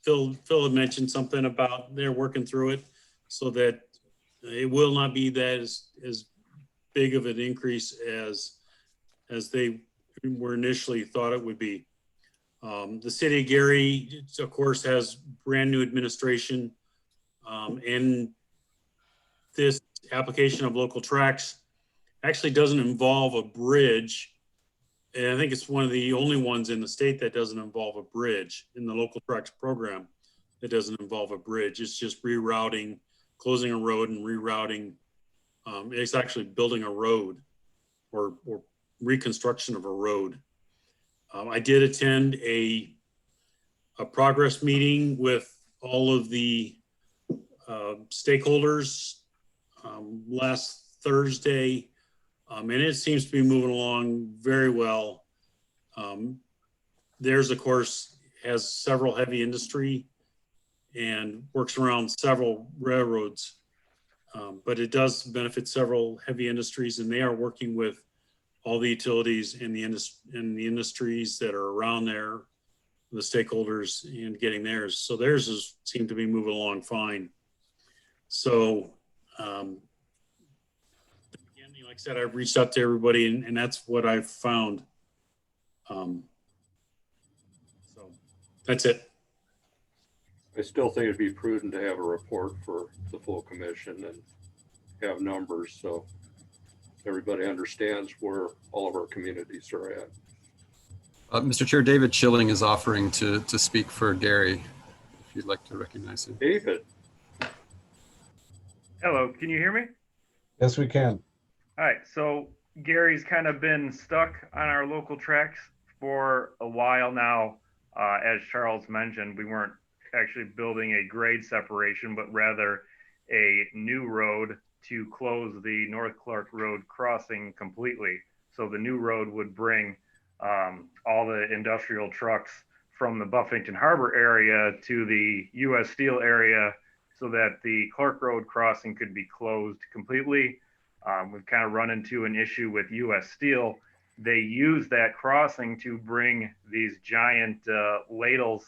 Phil had mentioned something about they're working through it so that it will not be that as big of an increase as they were initially thought it would be. The city of Gary, of course, has brand new administration, and this application of local tracks actually doesn't involve a bridge. And I think it's one of the only ones in the state that doesn't involve a bridge in the local tracks program. That doesn't involve a bridge. It's just rerouting, closing a road and rerouting. It's actually building a road or reconstruction of a road. I did attend a progress meeting with all of the stakeholders last Thursday, and it seems to be moving along very well. Theirs, of course, has several heavy industry and works around several railroads, but it does benefit several heavy industries, and they are working with all the utilities and the industries that are around there, the stakeholders, and getting theirs. So theirs seem to be moving along fine. So again, like I said, I've reached out to everybody, and that's what I've found. So that's it. I still think it'd be prudent to have a report for the full commission and have numbers so everybody understands where all of our communities are at. Mr. Chair, David Chilling is offering to speak for Gary, if you'd like to recognize him. David. Hello, can you hear me? Yes, we can. All right, so Gary's kind of been stuck on our local tracks for a while now. As Charles mentioned, we weren't actually building a grade separation, but rather a new road to close the North Clark Road crossing completely. So the new road would bring all the industrial trucks from the Buffington Harbor area to the U.S. Steel area so that the Clark Road crossing could be closed completely. We've kind of run into an issue with U.S. Steel. They use that crossing to bring these giant ladles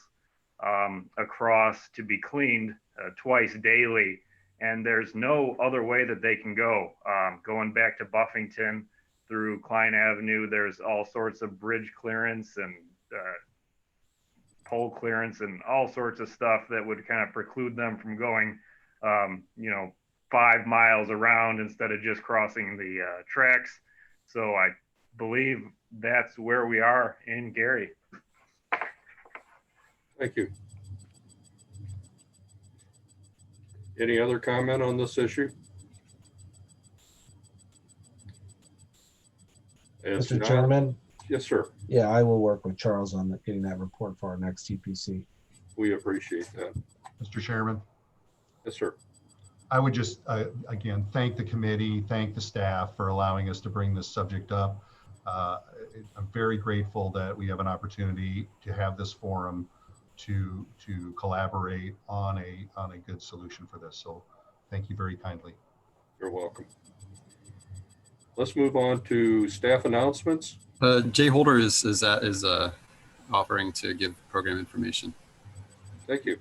across to be cleaned twice daily. And there's no other way that they can go. Going back to Buffington through Klein Avenue, there's all sorts of bridge clearance and pole clearance and all sorts of stuff that would kind of preclude them from going, 5 miles around instead of just crossing the tracks. So I believe that's where we are in Gary. Thank you. Any other comment on this issue? As Mr. not- Chairman? Yes, sir. Yeah, I will work with Charles on getting that report for our next TPC. We appreciate that. Mr. Chairman, Yes, sir. I would just, again, thank the committee, thank the staff for allowing us to bring this subject up. I'm very grateful that we have an opportunity to have this forum to collaborate on a good solution for this. So thank you very kindly. You're welcome. Let's move on to staff announcements. Jay Holder is offering to give program information. Thank you.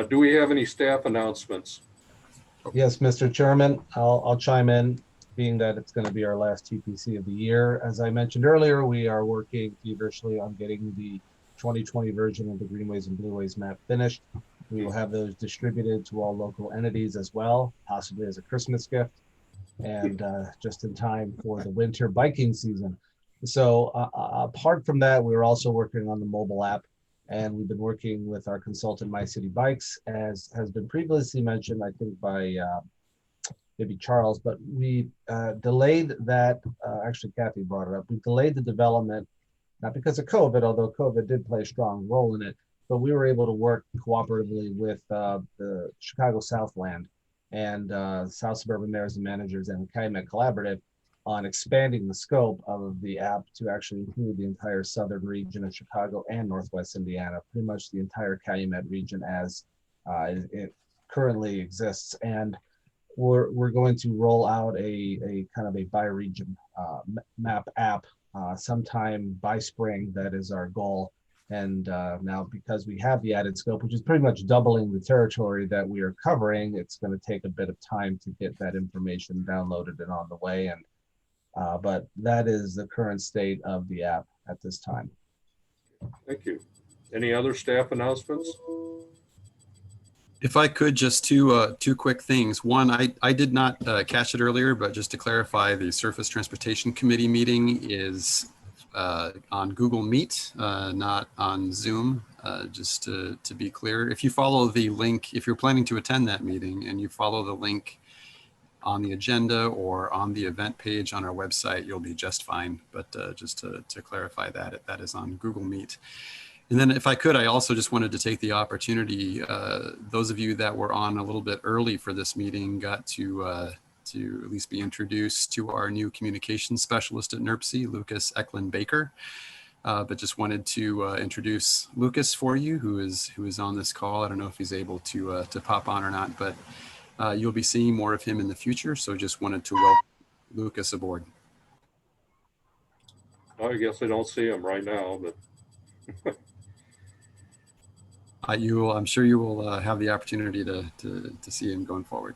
Do we have any staff announcements? Yes, Mr. Chairman, I'll chime in, being that it's going to be our last TPC of the year. As I mentioned earlier, we are working feverishly on getting the 2020 version of the Greenways and Blueways map finished. We will have those distributed to all local entities as well, possibly as a Christmas gift, and just in time for the winter biking season. So apart from that, we're also working on the mobile app, and we've been working with our consultant, My City Bikes, as has been previously mentioned, I think by maybe Charles, but we delayed that, actually Kathy brought it up, we delayed the development, not because of COVID, although COVID did play a strong role in it, but we were able to work cooperatively with the Chicago Southland and South Suburban Mayors and Managers and Calumet Collaborative on expanding the scope of the app to actually include the entire southern region of Chicago and Northwest Indiana, pretty much the entire Calumet region as it currently exists. And we're going to roll out a kind of a bi-region map app sometime by spring. That is our goal. And now, because we have the added scope, which is pretty much doubling the territory that we are covering, it's going to take a bit of time to get that information downloaded and on the way. And but that is the current state of the app at this time. Thank you. Any other staff announcements? If I could, just two quick things. One, I did not catch it earlier, but just to clarify, the Surface Transportation Committee meeting is on Google Meet, not on Zoom, just to be clear. If you follow the link, if you're planning to attend that meeting and you follow the link on the agenda or on the event page on our website, you'll be just fine. But just to clarify that, that is on Google Meet. And then if I could, I also just wanted to take the opportunity, those of you that were on a little bit early for this meeting got to at least be introduced to our new communications specialist at NERPC, Lucas Eklund Baker. But just wanted to introduce Lucas for you, who is on this call. I don't know if he's able to pop on or not, but you'll be seeing more of him in the future. So just wanted to welcome Lucas aboard. I guess I don't see him right now, but I'm sure you will have the opportunity to see him going forward.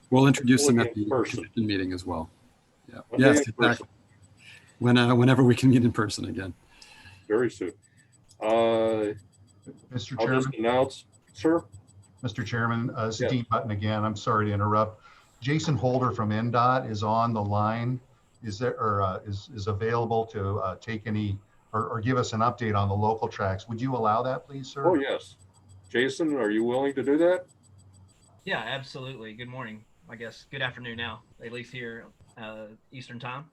We'll introduce him at the commission meeting as well. Yeah. Yes, exactly. Whenever we can meet in person again. Very soon. Mr. Chairman. I'll just announce, sir. Mr. Chairman, Dean Button again. I'm sorry to interrupt. Jason Holder from NDOT is on the line. Is there or is available to take any or give us an update on the local tracks? Would you allow that, please, sir? Oh yes. Jason, are you willing to do that? Yeah, absolutely. Good morning. I guess good afternoon now, at least here Eastern Time.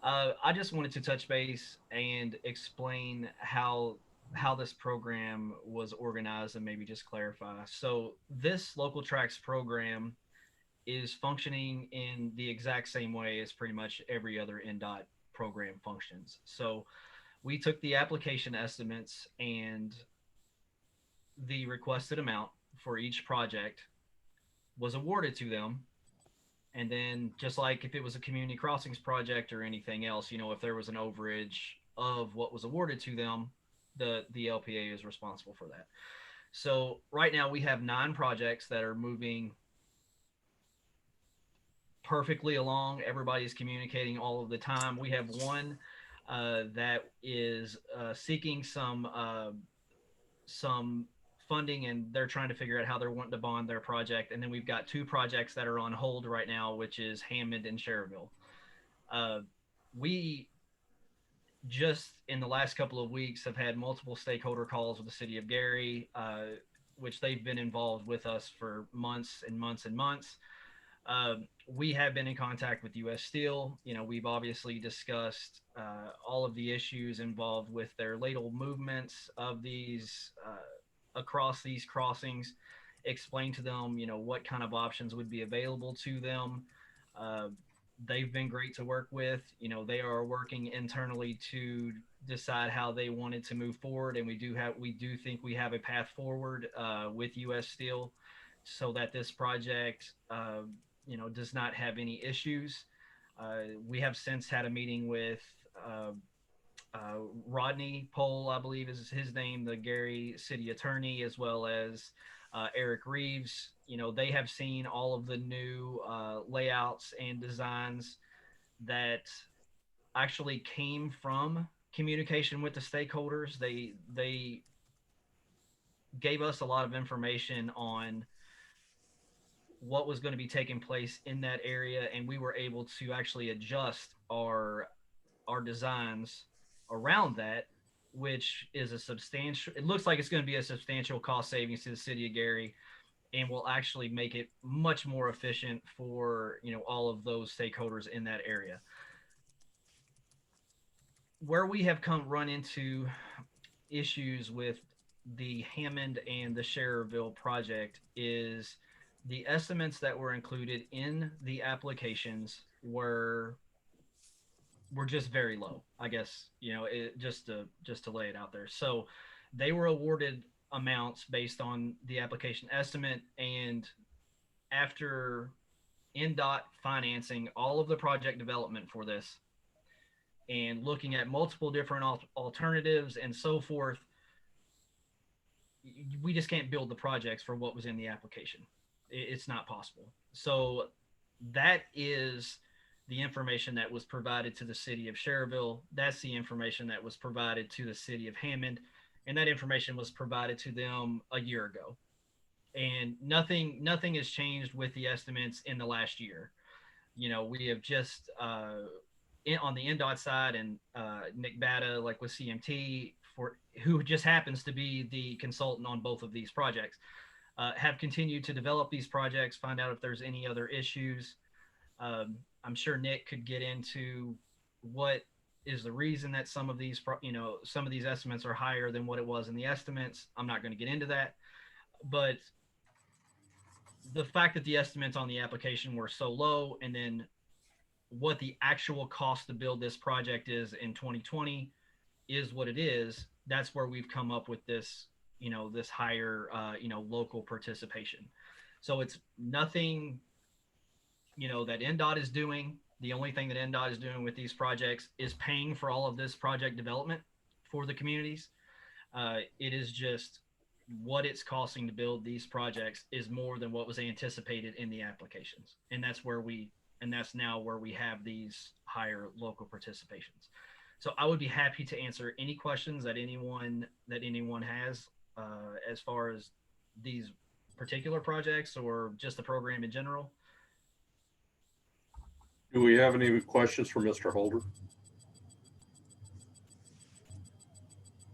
I just wanted to touch base and explain how this program was organized and maybe just clarify. So this Local Tracks program is functioning in the exact same way as pretty much every other NDOT program functions. So we took the application estimates and the requested amount for each project was awarded to them. And then just like if it was a community crossings project or anything else, you know, if there was an overage of what was awarded to them, the LPA is responsible for that. So right now we have 9 projects that are moving perfectly along. Everybody's communicating all of the time. We have one that is seeking some funding, and they're trying to figure out how they're wanting to bond their project. And then we've got 2 projects that are on hold right now, which is Hammond and Schererville. We just in the last couple of weeks have had multiple stakeholder calls with the city of Gary, which they've been involved with us for months and months and months. We have been in contact with U.S. Steel. You know, we've obviously discussed all of the issues involved with their ladle movements of these across these crossings, explain to them, you know, what kind of options would be available to them. They've been great to work with. You know, they are working internally to decide how they wanted to move forward, and we do think we have a path forward with U.S. Steel so that this project you know, does not have any issues. We have since had a meeting with Rodney Pohl, I believe is his name, the Gary city attorney, as well as Eric Reeves. You know, they have seen all of the new layouts and designs that actually came from communication with the stakeholders. They gave us a lot of information on what was going to be taking place in that area, and we were able to actually adjust our designs around that, which is a substantial, it looks like it's going to be a substantial cost savings to the city of Gary, and will actually make it much more efficient for, you know, all of those stakeholders in that area. Where we have run into issues with the Hammond and the Schererville project is the estimates that were included in the applications were just very low, I guess, you know, just to lay it out there. So they were awarded amounts based on the application estimate, and after NDOT financing all of the project development for this and looking at multiple different alternatives and so forth, we just can't build the projects for what was in the application. It's not possible. So that is the information that was provided to the city of Schererville. That's the information that was provided to the city of Hammond, and that information was provided to them a year ago. And nothing has changed with the estimates in the last year. You know, we have just on the NDOT side, and Nick Batta, like with CMT, who just happens to be the consultant on both of these projects, have continued to develop these projects, find out if there's any other issues. I'm sure Nick could get into what is the reason that some of these estimates are higher than what it was in the estimates. I'm not going to get into that, but the fact that the estimates on the application were so low, and then what the actual cost to build this project is in 2020 is what it is. That's where we've come up with this, you know, this higher, local participation. So it's nothing, you know, that NDOT is doing. The only thing that NDOT is doing with these projects is paying for all of this project development for the communities. It is just what it's costing to build these projects is more than what was anticipated in the applications. And that's now where we have these higher local participations. So I would be happy to answer any questions that anyone has as far as these particular projects or just the program in general. Do we have any questions for Mr. Holder?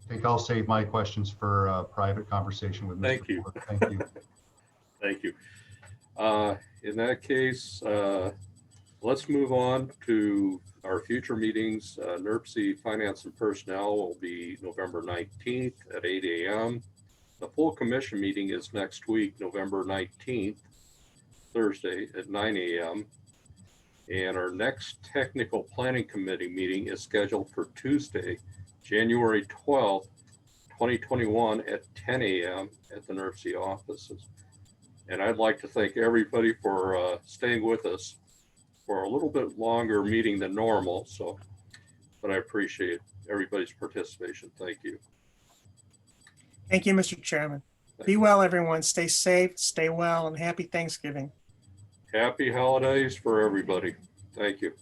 I think I'll save my questions for a private conversation with Mr. Thank you. Ford. Thank you. Thank you. In that case, Let's move on to our future meetings. NERC Finance and Personnel will be November 19th at 8 a.m. The full commission meeting is next week, November 19th, Thursday at 9 a.m. And our next technical planning committee meeting is scheduled for Tuesday, January 12th, 2021 at 10 a.m. at the NERC offices. And I'd like to thank everybody for staying with us for a little bit longer meeting than normal. But I appreciate everybody's participation. Thank you. Thank you, Mr. Chairman. Be well, everyone. Stay safe, stay well, and happy Thanksgiving. Happy holidays for everybody. Thank you.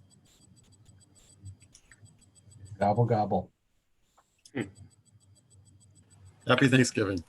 Gobble, gobble. Happy Thanksgiving.